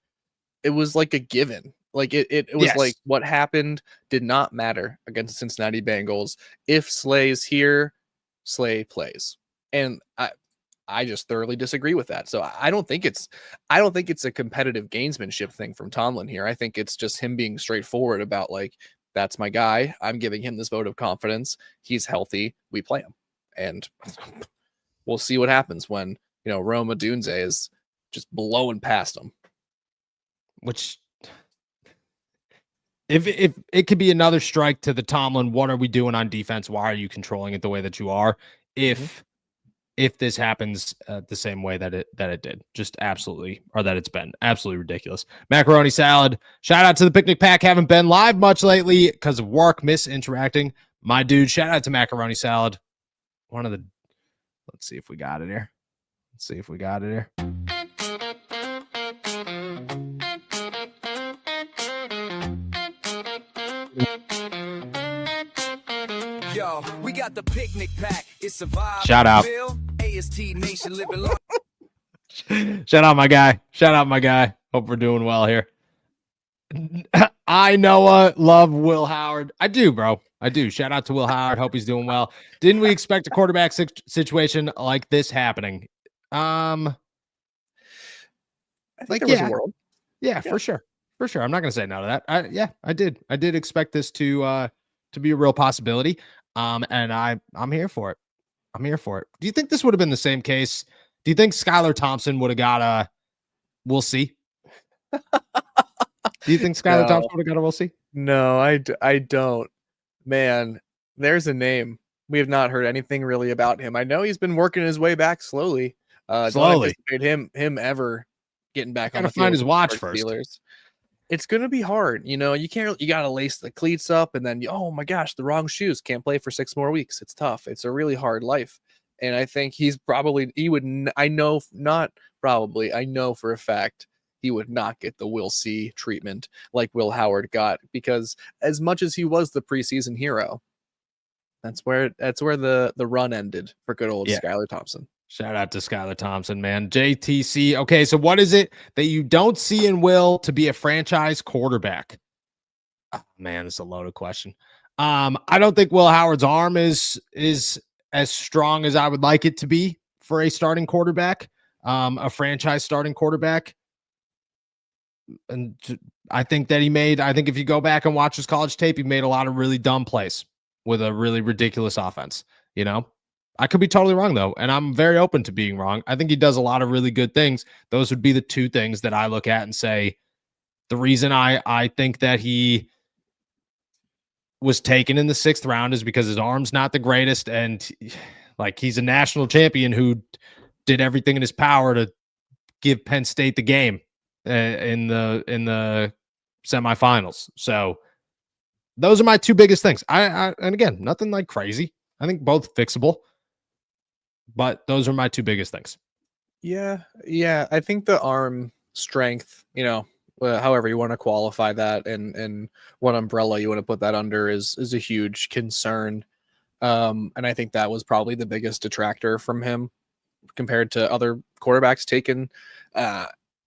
was like a given. Like it was like what happened did not matter against the Cincinnati Bengals. If Slay's here, Slay plays. And I just thoroughly disagree with that. So I don't think it's a competitive gamesmanship thing from Tomlin here. I think it's just him being straightforward about like, that's my guy. I'm giving him this vote of confidence. He's healthy. We play him. And we'll see what happens when, Rome Odunze is just blowing past him. Which if it could be another strike to the Tomlin, what are we doing on defense? Why are you controlling it the way that you are? If this happens the same way that it did, just absolutely, or that it's been absolutely ridiculous. Macaroni Salad, shout out to the Picnic Pack. Haven't been live much lately because of work, miss interacting. My dude, shout out to Macaroni Salad. Let's see if we got it here. Yo, we got the Picnic Pack. It's a vibe. Shout out. AST Nation living life. Shout out my guy. Hope we're doing well here. I love Will Howard. I do, bro. I do. Shout out to Will Howard. Hope he's doing well. Didn't we expect a quarterback situation like this happening? I think there was a world. Yeah, for sure. I'm not gonna say no to that. I did. I did expect this to be a real possibility. And I'm here for it. Do you think this would have been the same case? Do you think Skylar Thompson would have got a we'll see? Do you think Skylar Thompson would have got a we'll see? No, I don't. Man, there's a name. We have not heard anything really about him. I know he's been working his way back slowly. Don't anticipate him ever getting back on the field. Find his watch first. Steelers. It's gonna be hard, you gotta lace the cleats up, and then oh my gosh, the wrong shoes, can't play for 6 more weeks. It's tough. It's a really hard life. And I think I know for a fact he would not get the Will See treatment like Will Howard got, because as much as he was the preseason hero, that's where the run ended for good old Skylar Thompson. Shout out to Skylar Thompson, man. JTC. Okay, so what is it that you don't see in Will to be a franchise quarterback? Oh, man, it's a loaded question. I don't think Will Howard's arm is as strong as I would like it to be for a starting quarterback, a franchise starting quarterback. And I think if you go back and watch his college tape, he made a lot of really dumb plays with a really ridiculous offense, I could be totally wrong, though, and I'm very open to being wrong. I think he does a lot of really good things. Those would be the two things that I look at and say, the reason I think that he was taken in the 6th round is because his arm's not the greatest, and like he's a national champion who did everything in his power to give Penn State the game in the semifinals. So those are my two biggest things. And again, nothing like crazy. I think both fixable. But those are my two biggest things. Yeah. I think the arm strength, however you want to qualify that, and what umbrella you want to put that under is a huge concern. And I think that was probably the biggest detractor from him compared to other quarterbacks taken.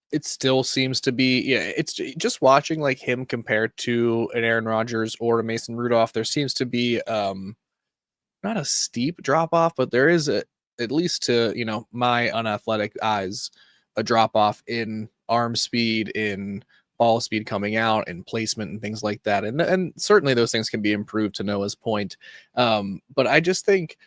It still seems to be, it's just watching like him compared to an Aaron Rodgers or a Mason Rudolph. There seems to be not a steep drop off, but there is at least to my unathletic eyes, a drop off in arm speed, in ball speed coming out, and placement and things like that. And certainly those things can be improved, to Noah's point. But I just think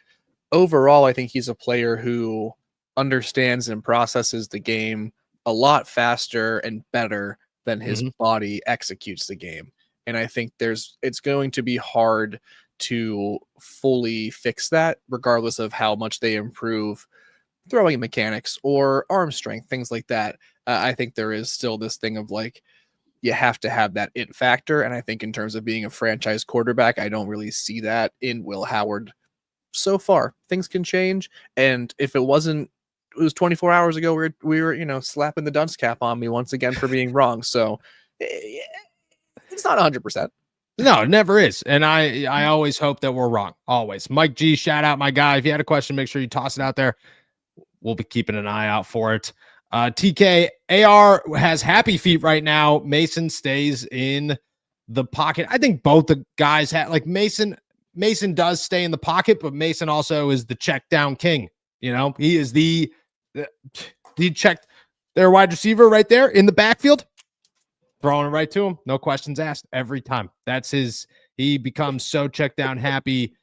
overall, I think he's a player who understands and processes the game a lot faster and better than his body executes the game. And I think it's going to be hard to fully fix that, regardless of how much they improve throwing mechanics or arm strength, things like that. I think there is still this thing of like, you have to have that it factor. And I think in terms of being a franchise quarterback, I don't really see that in Will Howard so far. Things can change. And if it was 24 hours ago, we were slapping the dunce cap on me once again for being wrong. So it's not 100%. No, it never is. And I always hope that we're wrong. Always. Mike G, shout out my guy. If you had a question, make sure you toss it out there. We'll be keeping an eye out for it. TK, AR has happy feet right now. Mason stays in the pocket. I think both the guys have, like, Mason does stay in the pocket, but Mason also is the check down king. He is the checked their wide receiver right there in the backfield, throwing it right to him. No questions asked every time. He becomes so check down happy.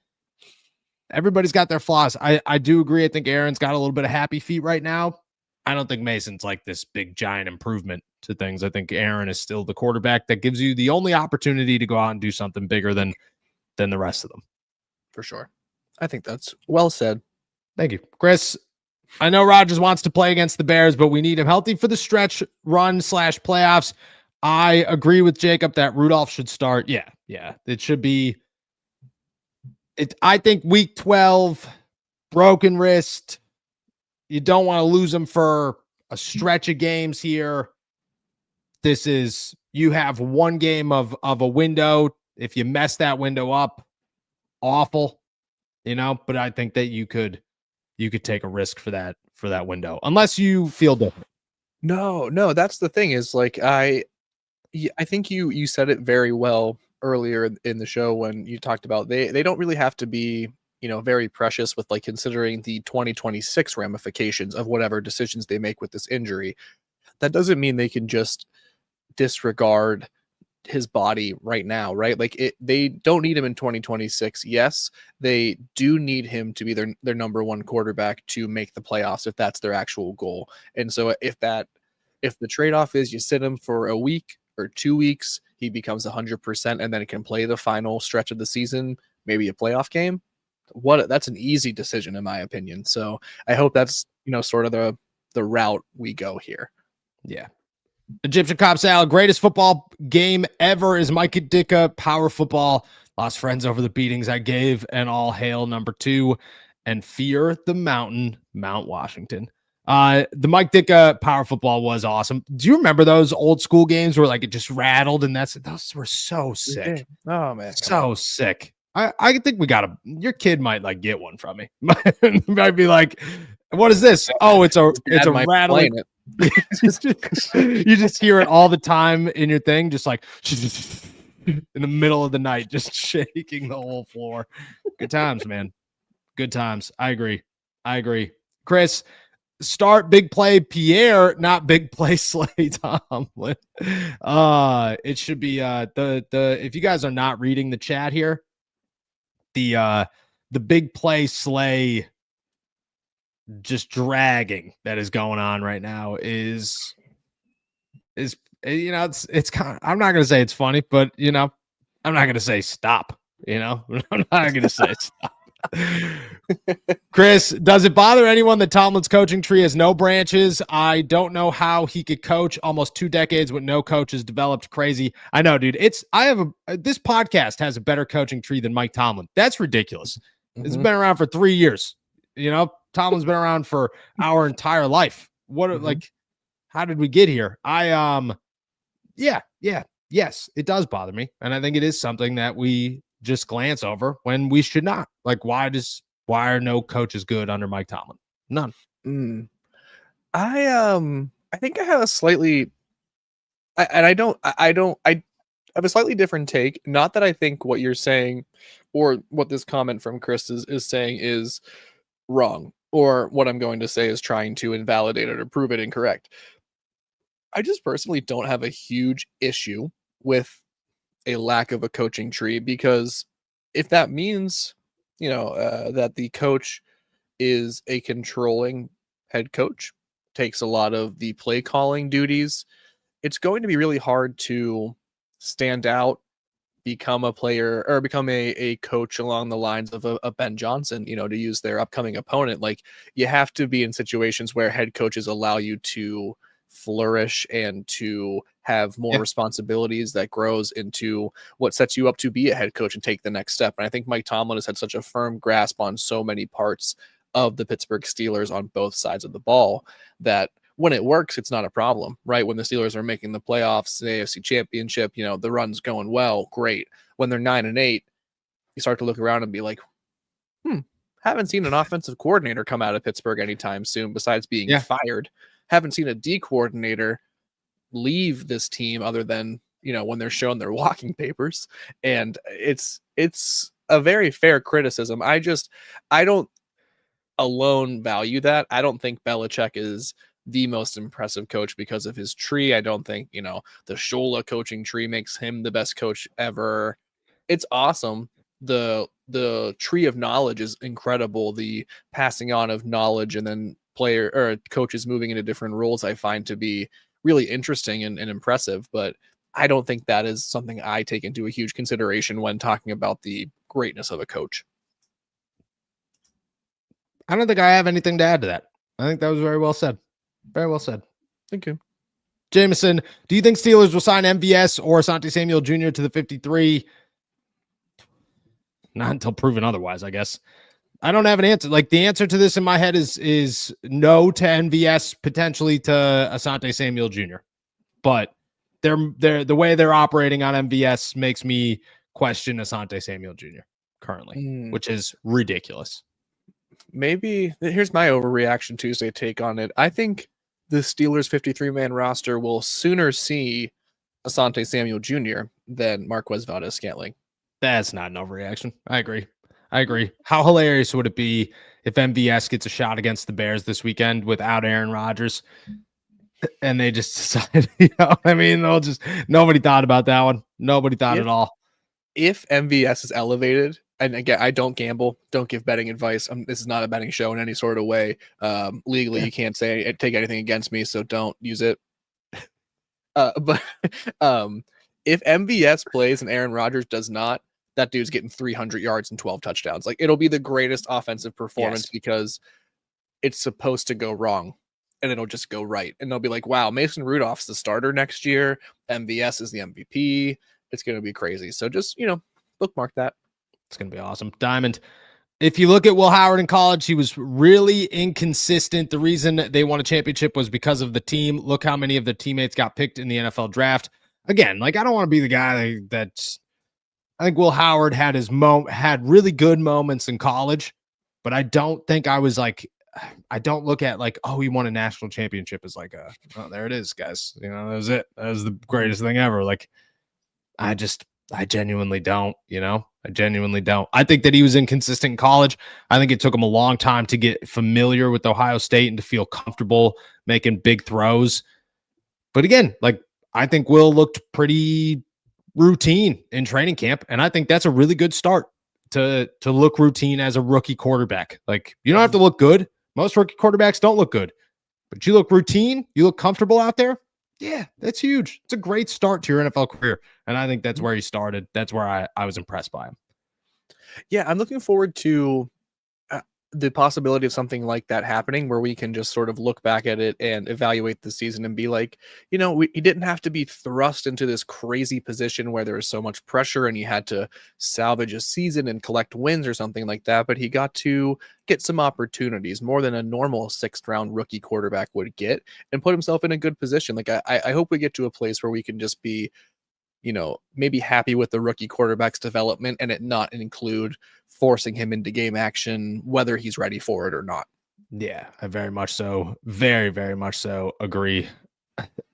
Everybody's got their flaws. I do agree. I think Aaron's got a little bit of happy feet right now. I don't think Mason's like this big giant improvement to things. I think Aaron is still the quarterback that gives you the only opportunity to go out and do something bigger than the rest of them. For sure. I think that's well said. Thank you, Chris. I know Rodgers wants to play against the Bears, but we need him healthy for the stretch run / playoffs. I agree with Jacob that Rudolph should start. Yeah. It should be. I think week 12, broken wrist. You don't want to lose him for a stretch of games here. You have one game of a window. If you mess that window up, awful, but I think that you could take a risk for that window, unless you feel different. No, that's the thing is, like, I think you said it very well earlier in the show when you talked about they don't really have to be very precious with, like, considering the 2026 ramifications of whatever decisions they make with this injury. That doesn't mean they can just disregard his body right now, right? Like, they don't need him in 2026. Yes, they do need him to be their number one quarterback to make the playoffs if that's their actual goal. And so if the trade-off is you sit him for a week or 2 weeks, he becomes 100% and then it can play the final stretch of the season, maybe a playoff game. That's an easy decision in my opinion. So I hope that's sort of the route we go here. Yeah. Egyptian Cobb Salad, greatest football game ever is Mike Ditka, power football. Lost friends over the beatings I gave, and all hail number 2 and fear the mountain, Mount Washington. The Mike Ditka power football was awesome. Do you remember those old school games where, like, it just rattled and those were so sick. Oh man. So sick. I think your kid might, like, get one from me. Might be like, what is this? Oh, it's a rattling. You just hear it all the time in your thing, just like in the middle of the night, just shaking the whole floor. Good times, man. Good times. I agree. Chris, start big play Pierre, not big play Slay Tomlin. It should be if you guys are not reading the chat here, the big play Slay just dragging that is going on right now is it's kind of, I'm not going to say it's funny, but I'm not going to say stop, I'm not going to say stop. Chris, does it bother anyone that Tomlin's coaching tree has no branches? I don't know how he could coach almost 2 decades with no coaches. Developed crazy. I know, dude. This podcast has a better coaching tree than Mike Tomlin. That's ridiculous. It's been around for 3 years. Tomlin's been around for our entire life. Like, how did we get here? Yeah. Yes, it does bother me. And I think it is something that we just glance over when we should not. Like, why are no coaches good under Mike Tomlin? None. Mm. I think I have a slightly I have a slightly different take. Not that I think what you're saying or what this comment from Chris is saying is wrong, or what I'm going to say is trying to invalidate it or prove it incorrect. I just personally don't have a huge issue with a lack of a coaching tree, because if that means, that the coach is a controlling head coach, takes a lot of the play calling duties, it's going to be really hard to stand out, become a player or become a coach along the lines of a Ben Johnson, to use their upcoming opponent. Like, you have to be in situations where head coaches allow you to flourish and to have more Yeah. responsibilities that grows into what sets you up to be a head coach and take the next step. And I think Mike Tomlin has had such a firm grasp on so many parts of the Pittsburgh Steelers on both sides of the ball that when it works, it's not a problem, right? When the Steelers are making the playoffs, the AFC Championship, the run's going well, great. When they're 9-8, you start to look around and be like, haven't seen an offensive coordinator come out of Pittsburgh anytime soon besides being fired. Haven't seen a D coordinator leave this team other than, when they're shown their walking papers. And it's a very fair criticism. I don't alone value that. I don't think Belichick is the most impressive coach because of his tree. I don't think, the Shola coaching tree makes him the best coach ever. It's awesome. The tree of knowledge is incredible. The passing on of knowledge and then player or coaches moving into different roles I find to be really interesting and impressive. But I don't think that is something I take into a huge consideration when talking about the greatness of a coach. I don't think I have anything to add to that. I think that was very well said. Very well said. Thank you. Jameson, do you think Steelers will sign MVS or Asante Samuel Jr. to the 53? Not until proven otherwise, I guess. I don't have an answer. Like, the answer to this in my head is no to MVS, potentially to Asante Samuel Jr. But they're the way they're operating on MVS makes me question Asante Samuel Jr. currently, which is ridiculous. Maybe here's my overreaction Tuesday take on it. I think the Steelers 53-man roster will sooner see Asante Samuel Jr. than Marquez Valdez-Scantling. That's not an overreaction. I agree. How hilarious would it be if MVS gets a shot against the Bears this weekend without Aaron Rodgers and they just decide, nobody thought about that one. Nobody thought at all. If MVS is elevated, and again, I don't gamble, don't give betting advice. This is not a betting show in any sort of way. Legally, you can't take anything against me, so don't use it. But if MVS plays and Aaron Rodgers does not, that dude's getting 300 yards and 12 touchdowns. Like, it'll be the greatest offensive performance because it's supposed to go wrong and it'll just go right. And they'll be like, wow, Mason Rudolph's the starter next year. MVS is the MVP. It's going to be crazy. So just, bookmark that. It's going to be awesome. Diamond, if you look at Will Howard in college, he was really inconsistent. The reason they won a championship was because of the team. Look how many of the teammates got picked in the NFL draft. Again, I don't want to be the guy that's. I think Will Howard had had really good moments in college, but I don't think I was I don't look at he won a national championship as there it is, guys. That was it. That was the greatest thing ever. I genuinely don't, I genuinely don't. I think that he was inconsistent in college. I think it took him a long time to get familiar with Ohio State and to feel comfortable making big throws. But again, I think Will looked pretty routine in training camp, and I think that's a really good start to look routine as a rookie quarterback. You don't have to look good. Most rookie quarterbacks don't look good, but you look routine, you look comfortable out there. Yeah, that's huge. It's a great start to your NFL career, and I think that's where he started. That's where I was impressed by him. Yeah, I'm looking forward to the possibility of something like that happening where we can just sort of look back at it and evaluate the season and be like, he didn't have to be thrust into this crazy position where there was so much pressure and he had to salvage a season and collect wins or something like that, but he got to get some opportunities more than a normal 6th-round rookie quarterback would get and put himself in a good position. Like I hope we get to a place where we can just be maybe happy with the rookie quarterback's development and it not include forcing him into game action, whether he's ready for it or not. Yeah, I very much so. Very, very much so agree.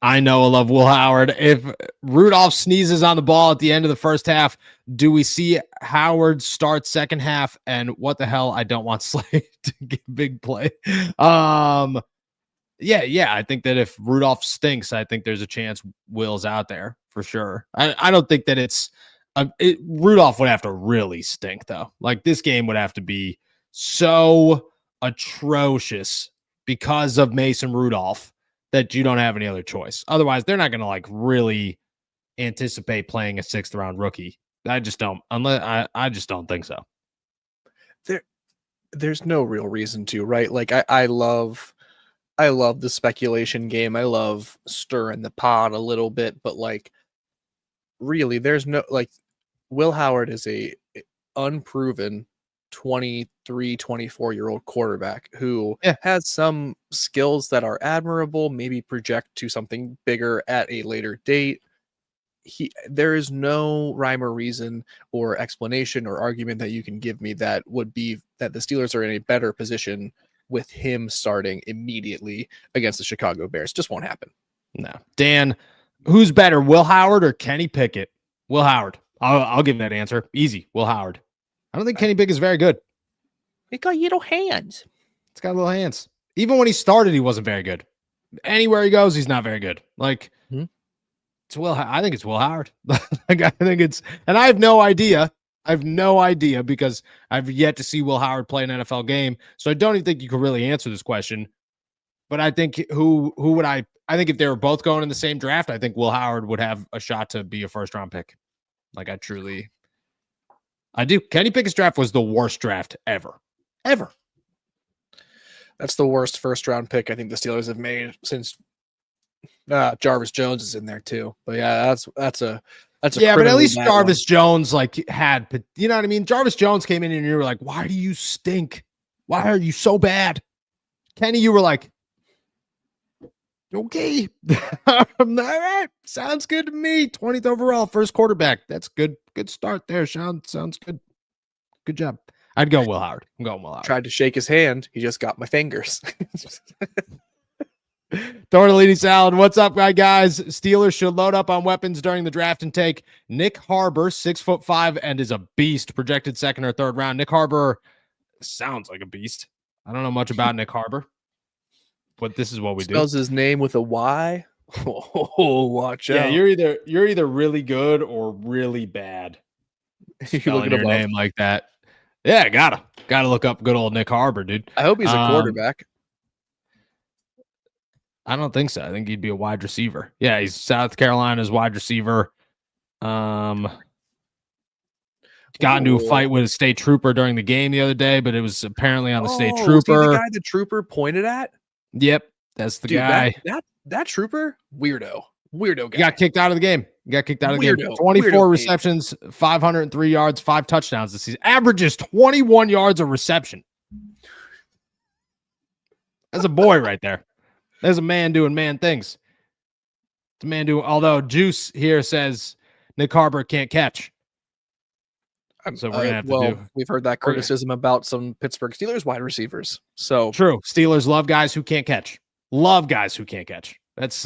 I know I love Will Howard. If Rudolph sneezes on the ball at the end of the first half, do we see Howard start second half? And what the hell? I don't want Slade to get big play. Yeah. I think that if Rudolph stinks, I think there's a chance Will's out there for sure. I don't think that it's Rudolph would have to really stink though. Like this game would have to be so atrocious because of Mason Rudolph that you don't have any other choice. Otherwise, they're not going to like really anticipate playing a 6th-round rookie. I just don't. I just don't think so. There's no real reason to, right? Like I love the speculation game. I love stirring the pot a little bit, but like really there's no like Will Howard is a unproven 23, 24-year-old quarterback who has some skills that are admirable, maybe project to something bigger at a later date. There is no rhyme or reason or explanation or argument that you can give me that would be that the Steelers are in a better position with him starting immediately against the Chicago Bears. Just won't happen. No. Dan, who's better, Will Howard or Kenny Pickett? Will Howard. I'll give that answer. Easy. Will Howard. I don't think Kenny Pickett is very good. He got little hands. It's got little hands. Even when he started, he wasn't very good. Anywhere he goes, he's not very good. Like, it's Will. I think it's Will Howard. Like, I think it's, and I have no idea. I have no idea because I've yet to see Will Howard play an NFL game. So I don't even think you could really answer this question. But I think who would I think if they were both going in the same draft, I think Will Howard would have a shot to be a 1st-round pick. Like I do. Kenny Pickett's draft was the worst draft ever. That's the worst 1st-round pick I think the Steelers have made since Jarvis Jones is in there too. But yeah, that's a yeah, but at least Jarvis Jones like had, you know what I mean? Jarvis Jones came in and you were like, why do you stink? Why are you so bad? Kenny, you were like, okay. All right. Sounds good to me. 20th overall, 1st quarterback. That's good. Good start there, Sean. Sounds good. Good job. I'd go Will Howard. I'm going Will Howard. Tried to shake his hand. He just got my fingers. Tortellini salad. What's up, guys? Steelers should load up on weapons during the draft and take Nick Harbor, 6'5", and is a beast. Projected 2nd or 3rd round. Nick Harbor sounds like a beast. I don't know much about Nick Harbor, but this is what we do. Spells his name with a Y. Oh, watch out! Yeah, you're either really good or really bad. Spelling your name like that. Yeah, gotta look up good old Nick Harbor, dude. I hope he's a quarterback. I don't think so. I think he'd be a wide receiver. Yeah, he's South Carolina's wide receiver. Got into a fight with a state trooper during the game the other day, but it was apparently on the state trooper. Was he the guy the trooper pointed at? Yep, that's the guy. That trooper, weirdo guy. He got kicked out of the game. 24 receptions, 503 yards, 5 touchdowns this season. Averages 21 yards a reception. That's a boy right there. There's a man doing man things. It's a man doing, although Juice here says Nick Harbor can't catch. So we're gonna have to do. We've heard that criticism about some Pittsburgh Steelers wide receivers. So true. Steelers love guys who can't catch. Love guys who can't catch. That's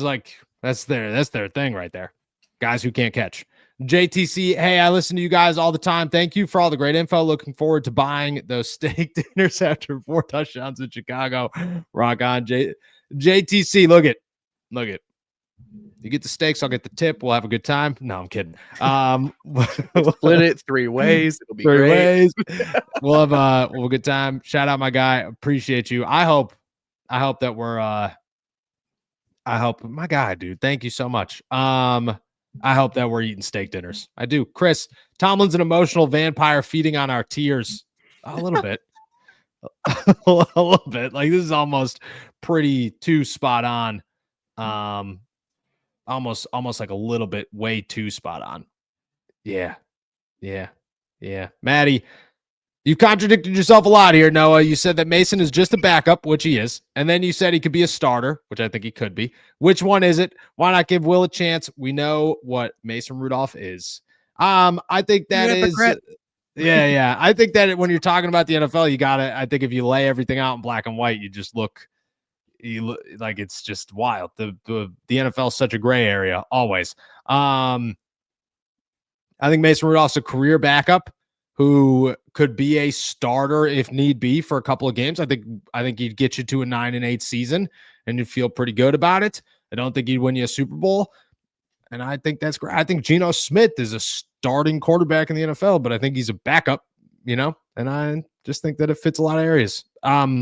their thing right there. Guys who can't catch. JTC, hey, I listen to you guys all the time. Thank you for all the great info. Looking forward to buying those steak dinners after 4 touchdowns in Chicago. Rock on, JTC. Look it. You get the steaks, I'll get the tip. We'll have a good time. No, I'm kidding. Split it 3 ways. It'll be 3 great. ways. We'll have a good time. Shout out my guy. Appreciate you. I hope that we're I hope my guy, dude. Thank you so much. I hope that we're eating steak dinners. I do. Chris, Tomlin's an emotional vampire feeding on our tears. A little bit. a little bit. Like this is almost pretty too spot on. Almost like a little bit way too spot on. Yeah. Maddie, you contradicted yourself a lot here, Noah. You said that Mason is just a backup, which he is. And then you said he could be a starter, which I think he could be. Which one is it? Why not give Will a chance? We know what Mason Rudolph is. I think that is yeah. I think that when you're talking about the NFL, you gotta, I think if you lay everything out in black and white, you look like it's just wild. The NFL is such a gray area always. I think Mason Rudolph's a career backup who could be a starter if need be for a couple of games. I think he'd get you to a 9-8 season and you'd feel pretty good about it. I don't think he'd win you a Super Bowl. And I think that's great. I think Geno Smith is a starting quarterback in the NFL, but I think he's a backup, and I just think that it fits a lot of areas. I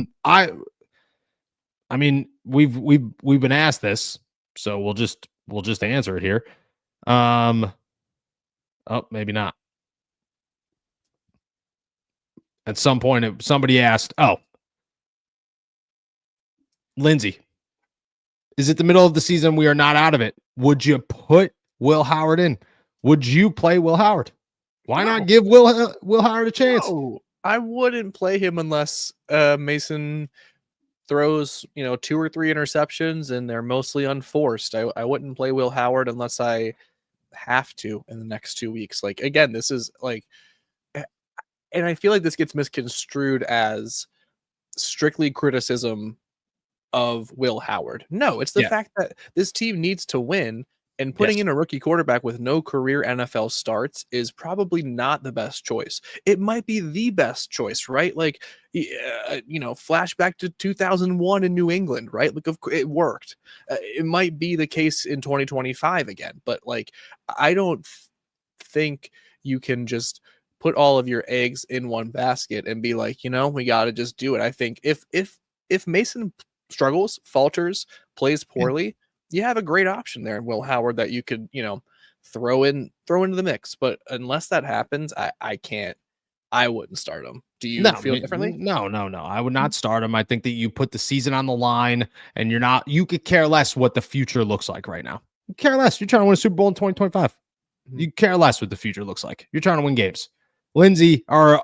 mean, we've been asked this, so we'll just answer it here. Oh, maybe not. At some point, somebody asked, Lindsay, is it the middle of the season? We are not out of it. Would you put Will Howard in? Would you play Will Howard? Why not give Will Howard a chance? No, I wouldn't play him unless Mason throws 2 or 3 interceptions and they're mostly unforced. I wouldn't play Will Howard unless I have to in the next 2 weeks. Like, again, this is like, and I feel like this gets misconstrued as strictly criticism of Will Howard. No, it's the fact that this team needs to win, and putting in a rookie quarterback with no career NFL starts is probably not the best choice. It might be the best choice, right? Like, flashback to 2001 in New England, right? Like, it worked. It might be the case in 2025 again, but like, I don't think you can just put all of your eggs in one basket and be like, we got to just do it. I think if Mason struggles, falters, plays poorly, you have a great option there in Will Howard that you could, throw into the mix. But unless that happens, I wouldn't start him. Do you feel differently? No. I would not start him. I think that you put the season on the line and you could care less what the future looks like right now. You care less. You're trying to win a Super Bowl in 2025. You care less what the future looks like. You're trying to win games. Lindsay or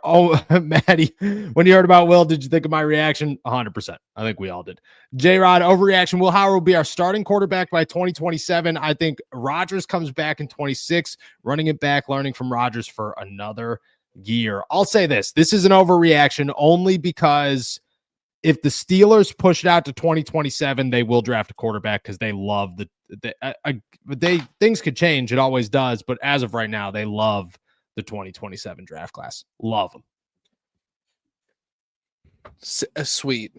Maddie, when you heard about Will, did you think of my reaction? 100%. I think we all did. J-Rod, overreaction. Will Howard will be our starting quarterback by 2027. I think Rodgers comes back in 26, running it back, learning from Rodgers for another year. I'll say this. This is an overreaction only because if the Steelers push it out to 2027, they will draft a quarterback because they love things could change. It always does. But as of right now, they love the 2027 draft class. Love them. Sweet.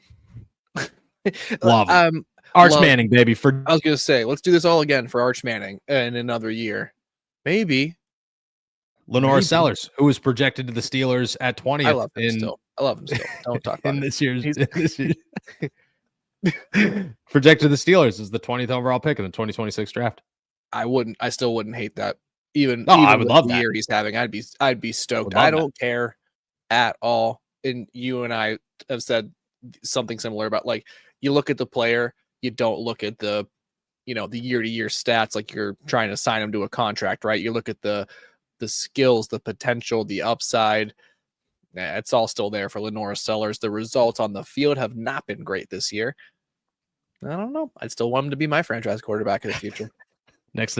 Love them. Arch Manning, baby. I was going to say, let's do this all again for Arch Manning in another year. Maybe. Lenore Sellers, who was projected to the Steelers at 20th. I love him still. Don't talk about this year's projected to the Steelers is the 20th overall pick in the 2026 draft. I still wouldn't hate that. Even I would love the that year he's having. I'd be stoked. I don't care at all. And you and I have said something similar about, like, you look at the player, you don't look at the the year-to-year stats like you're trying to sign him to a contract, right? You look at the skills, the potential, the upside. It's all still there for Lenore Sellers. The results on the field have not been great this year. I don't know. I'd still want him to be my franchise quarterback in the future. Next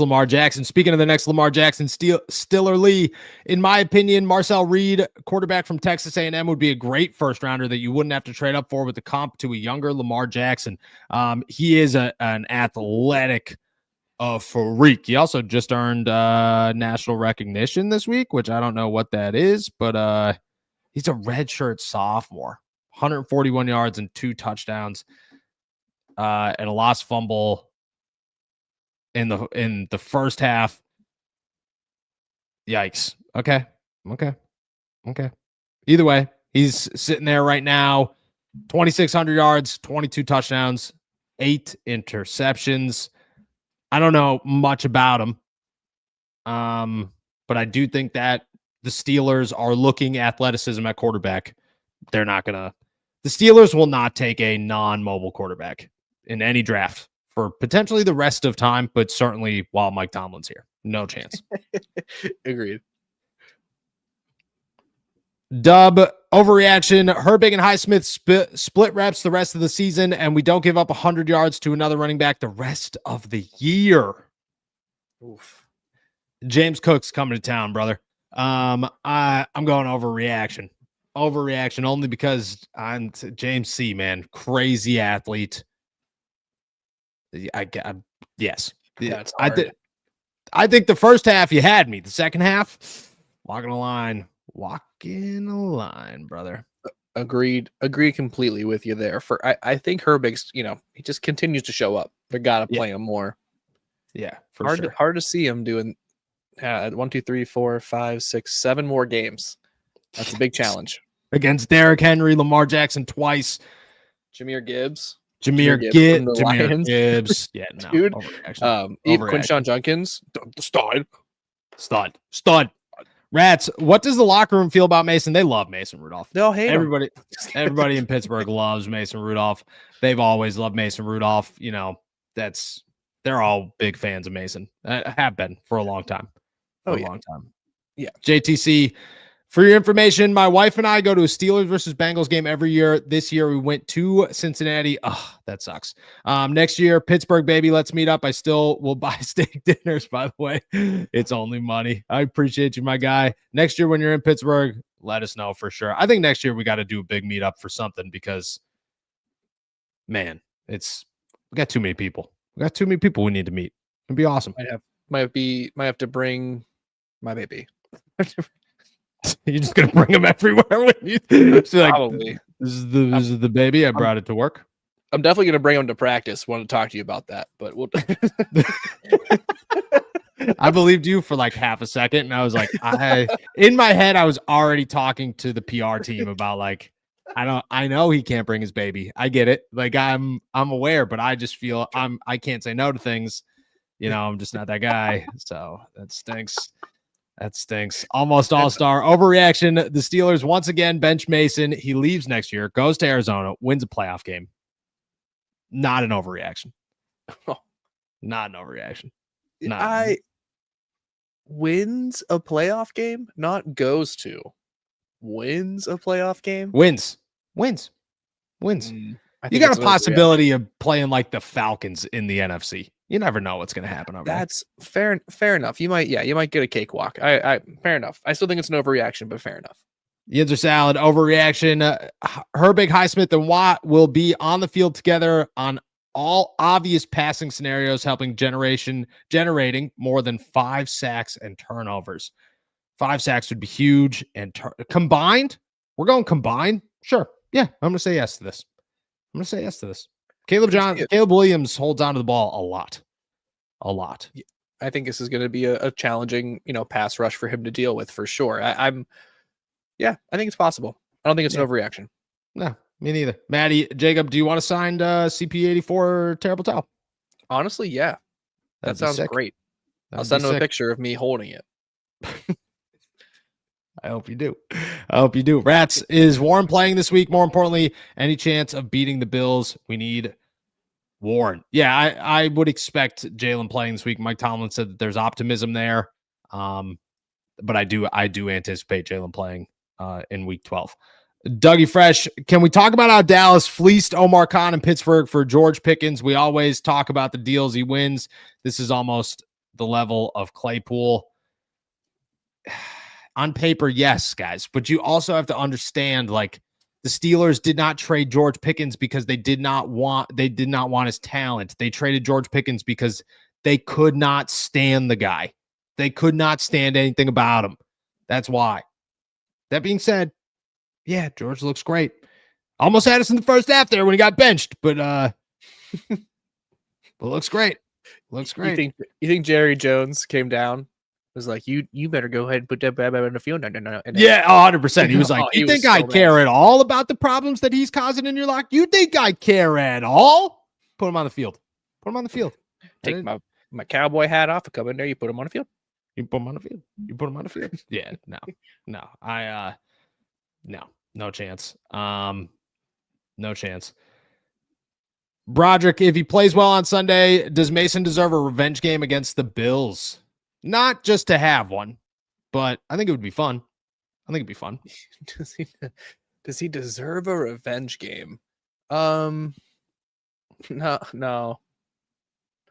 Lamar Jackson. Speaking of the next Lamar Jackson, Stiller Lee, in my opinion, Marcel Reed, quarterback from Texas A&M, would be a great first rounder that you wouldn't have to trade up for with the comp to a younger Lamar Jackson. He is an athletic freak. He also just earned national recognition this week, which I don't know what that is, but he's a redshirt sophomore, 141 yards and 2 touchdowns, and a lost fumble in the first half. Yikes. Okay. Either way, he's sitting there right now, 2,600 yards, 22 touchdowns, 8 interceptions. I don't know much about him. But I do think that the Steelers are looking athleticism at quarterback they're not gonna. The Steelers will not take a non-mobile quarterback in any draft for potentially the rest of time, but certainly while Mike Tomlin's here, no chance. Agreed. Dub overreaction. Herbig and Highsmith split reps the rest of the season, and we don't give up 100 yards to another running back the rest of the year. Oof. James Cook's coming to town, brother. I'm going overreaction. Overreaction only because I'm James C. Man, crazy athlete. Yes. That's I hard. I think the first half you had me. The second half, walking a line, brother. Agreed completely with you there. I think Herbig's, he just continues to show up. They gotta play him more. Yeah, for sure. Hard to see him doing 1, 2, 3, 4, 5, 6, 7 more games. That's a big challenge. Against Derrick Henry, Lamar Jackson twice. Jahmyr Gibbs. Jahmyr Gibbs. Yeah, no. Dude. Overreaction. Even Quinshon Junkins. Stud. Rats, what does the locker room feel about Mason? They love Mason Rudolph. They'll hate him. Everybody in Pittsburgh loves Mason Rudolph. They've always loved Mason Rudolph. They're all big fans of Mason. Have been for a long time. Long time. Yeah. JTC, for your information, my wife and I go to a Steelers versus Bengals game every year. This year we went to Cincinnati. Oh, that sucks. Next year, Pittsburgh, baby, let's meet up. I still will buy steak dinners, by the way. It's only money. I appreciate you, my guy. Next year when you're in Pittsburgh, let us know for sure. I think next year we got to do a big meetup for something because, man, we got too many people. We got too many people we need to meet. It'd be awesome. Might have to bring my baby. You're just gonna bring them everywhere with you. Probably. This is the baby. I brought it to work. I'm definitely gonna bring him to practice. Want to talk to you about that, but we'll. I believed you for like half a second, and I was like, in my head, I was already talking to the PR team about like, I know he can't bring his baby. I get it. Like I'm aware, but I just feel I can't say no to things. I'm just not that guy. So that stinks. Almost all-star overreaction. The Steelers once again bench Mason. He leaves next year, goes to Arizona, wins a playoff game. Not an overreaction. Not an overreaction. Wins a playoff game, not goes to. Wins a playoff game. Wins. You got a possibility of playing like the Falcons in the NFC. You never know what's going to happen over That's fair enough. You might get a cakewalk. I fair enough. I still think it's an overreaction, but fair enough. Yinzer Salad, overreaction. Herbig, Highsmith, and Watt will be on the field together on all obvious passing scenarios, helping generating more than 5 sacks and turnovers. 5 sacks would be huge. And combined, we're going combined. Sure. Yeah, I'm going to say yes to this. Caleb Williams holds onto the ball a lot. I think this is going to be a challenging, pass rush for him to deal with for sure. I think it's possible. I don't think it's an overreaction. No, me neither. Maddie, Jacob, do you want to sign CP84 Terrible Towel? Honestly, yeah. That sounds great. I'll send him a picture of me holding it. I hope you do. Rats, is Warren playing this week? More importantly, any chance of beating the Bills? We need Warren. Yeah, I would expect Jalen playing this week. Mike Tomlin said that there's optimism there. But I do anticipate Jalen playing in week 12. Dougie Fresh, can we talk about how Dallas fleeced Omar Khan in Pittsburgh for George Pickens? We always talk about the deals he wins. This is almost the level of Claypool. On paper, yes, guys, but you also have to understand, like, the Steelers did not trade George Pickens because they did not want his talent. They traded George Pickens because they could not stand the guy. They could not stand anything about him. That's why. That being said, yeah, George looks great. Almost had us in the first half there when he got benched, but looks great. You think Jerry Jones came down? Was like, you better go ahead and put that bad in the field. No. Yeah, 100%. He was like, you think I care at all about the problems that he's causing in your locker? You think I care at all? Put him on the field. Take my cowboy hat off and come in there. You put him on the field. You put him on the field. Yeah, no. No chance. No chance. Broderick, if he plays well on Sunday, does Mason deserve a revenge game against the Bills? Not just to have one, but I think it would be fun. I think it'd be fun. Does he deserve a revenge game? No.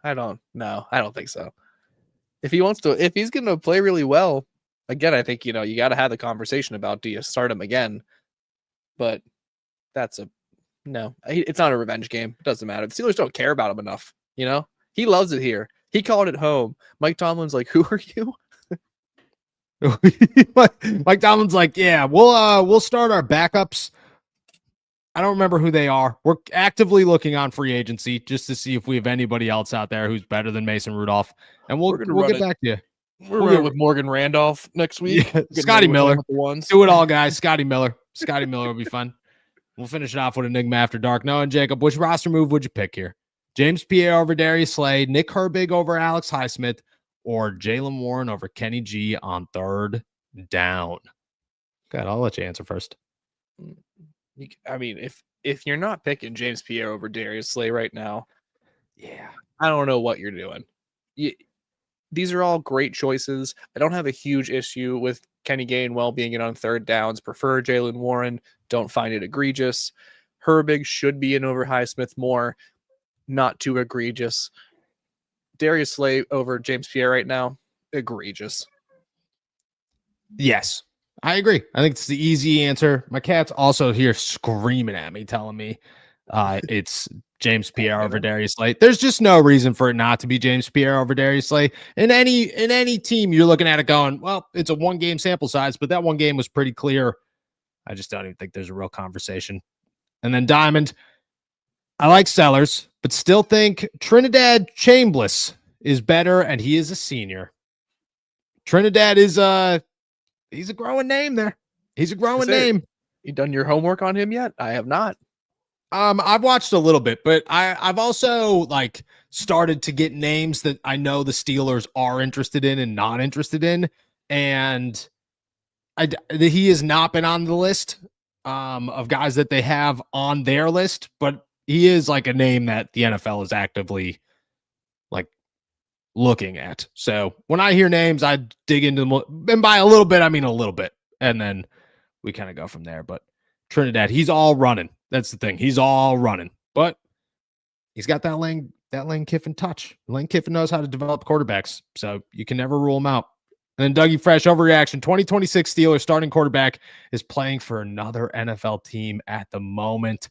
I don't think so. If he's going to play really well, again, I think, you got to have the conversation about, do you start him again? But no, it's not a revenge game. It doesn't matter. The Steelers don't care about him enough. He loves it here. He called it home. Mike Tomlin's like, who are you? Mike Tomlin's like, yeah, we'll start our backups. I don't remember who they are. We're actively looking on free agency just to see if we have anybody else out there who's better than Mason Rudolph, and we'll get back to you. We're going with Morgan Randolph next week. Yeah, Scotty Miller. Do it all, guys. Scotty Miller. Scotty Miller will be fun. We'll finish it off with Enigma After Dark. Noah and Jacob, which roster move would you pick here? James Pierre over Darius Slay, Nick Herbig over Alex Highsmith, or Jaylen Warren over Kenny G on third down? God, I'll let you answer first. I mean, if you're not picking James Pierre over Darius Slay right now, yeah, I don't know what you're doing. These are all great choices. I don't have a huge issue with Kenny Gainwell being in on third downs. Prefer Jaylen Warren. Don't find it egregious. Herbig should be in over Highsmith more. Not too egregious. Darius Slay over James Pierre right now, egregious. Yes, I agree. I think it's the easy answer. My cat's also here screaming at me, telling me it's James Pierre over Darius Slay. There's just no reason for it not to be James Pierre over Darius Slay. In any team, you're looking at it going, well, it's a 1-game sample size, but that 1 game was pretty clear. I just don't even think there's a real conversation. And then Diamond, I like Sellers, but still think Trinidad Chambliss is better, and he is a senior. Trinidad is he's a growing name there. He's a growing name. You done your homework on him yet? I have not. I've watched a little bit, but I've also started to get names that I know the Steelers are interested in and not interested in, and he has not been on the list of guys that they have on their list, but he is a name that the NFL is actively looking at. So when I hear names, I dig into them, and by a little bit, I mean a little bit, and then we kind of go from there. But Trinidad, he's all running. That's the thing. He's all running, but he's got that Lane Kiffin touch. Lane Kiffin knows how to develop quarterbacks, so you can never rule him out. And then Dougie Fresh, overreaction. 2026 Steelers starting quarterback is playing for another NFL team at the moment.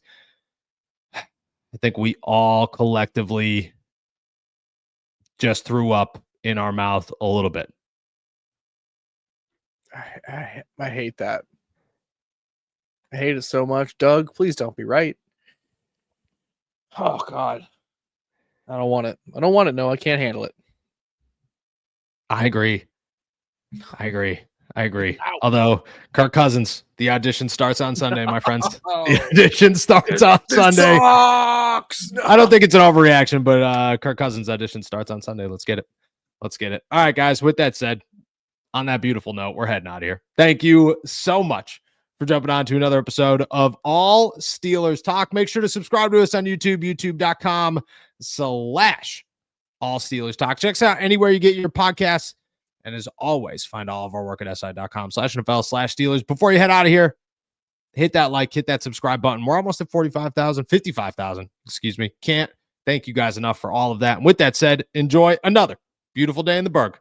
I think we all collectively just threw up in our mouth a little bit. I hate that. I hate it so much. Doug, please don't be right. Oh, God. I don't want it. No, I can't handle it. I agree. Although, Kirk Cousins, the audition starts on Sunday, my friends. The audition starts on Sunday. Sucks. No. I don't think it's an overreaction, but Kirk Cousins' audition starts on Sunday. Let's get it. All right, guys. With that said, on that beautiful note, we're heading out of here. Thank you so much for jumping on to another episode of All Steelers Talk. Make sure to subscribe to us on YouTube, youtube.com/All Steelers Talk. Check us out anywhere you get your podcasts. And as always, find all of our work at si.com/NFL/Steelers. Before you head out of here, hit that like, hit that subscribe button. We're almost at 55,000, excuse me. Can't thank you guys enough for all of that. And with that said, enjoy another beautiful day in the Berg.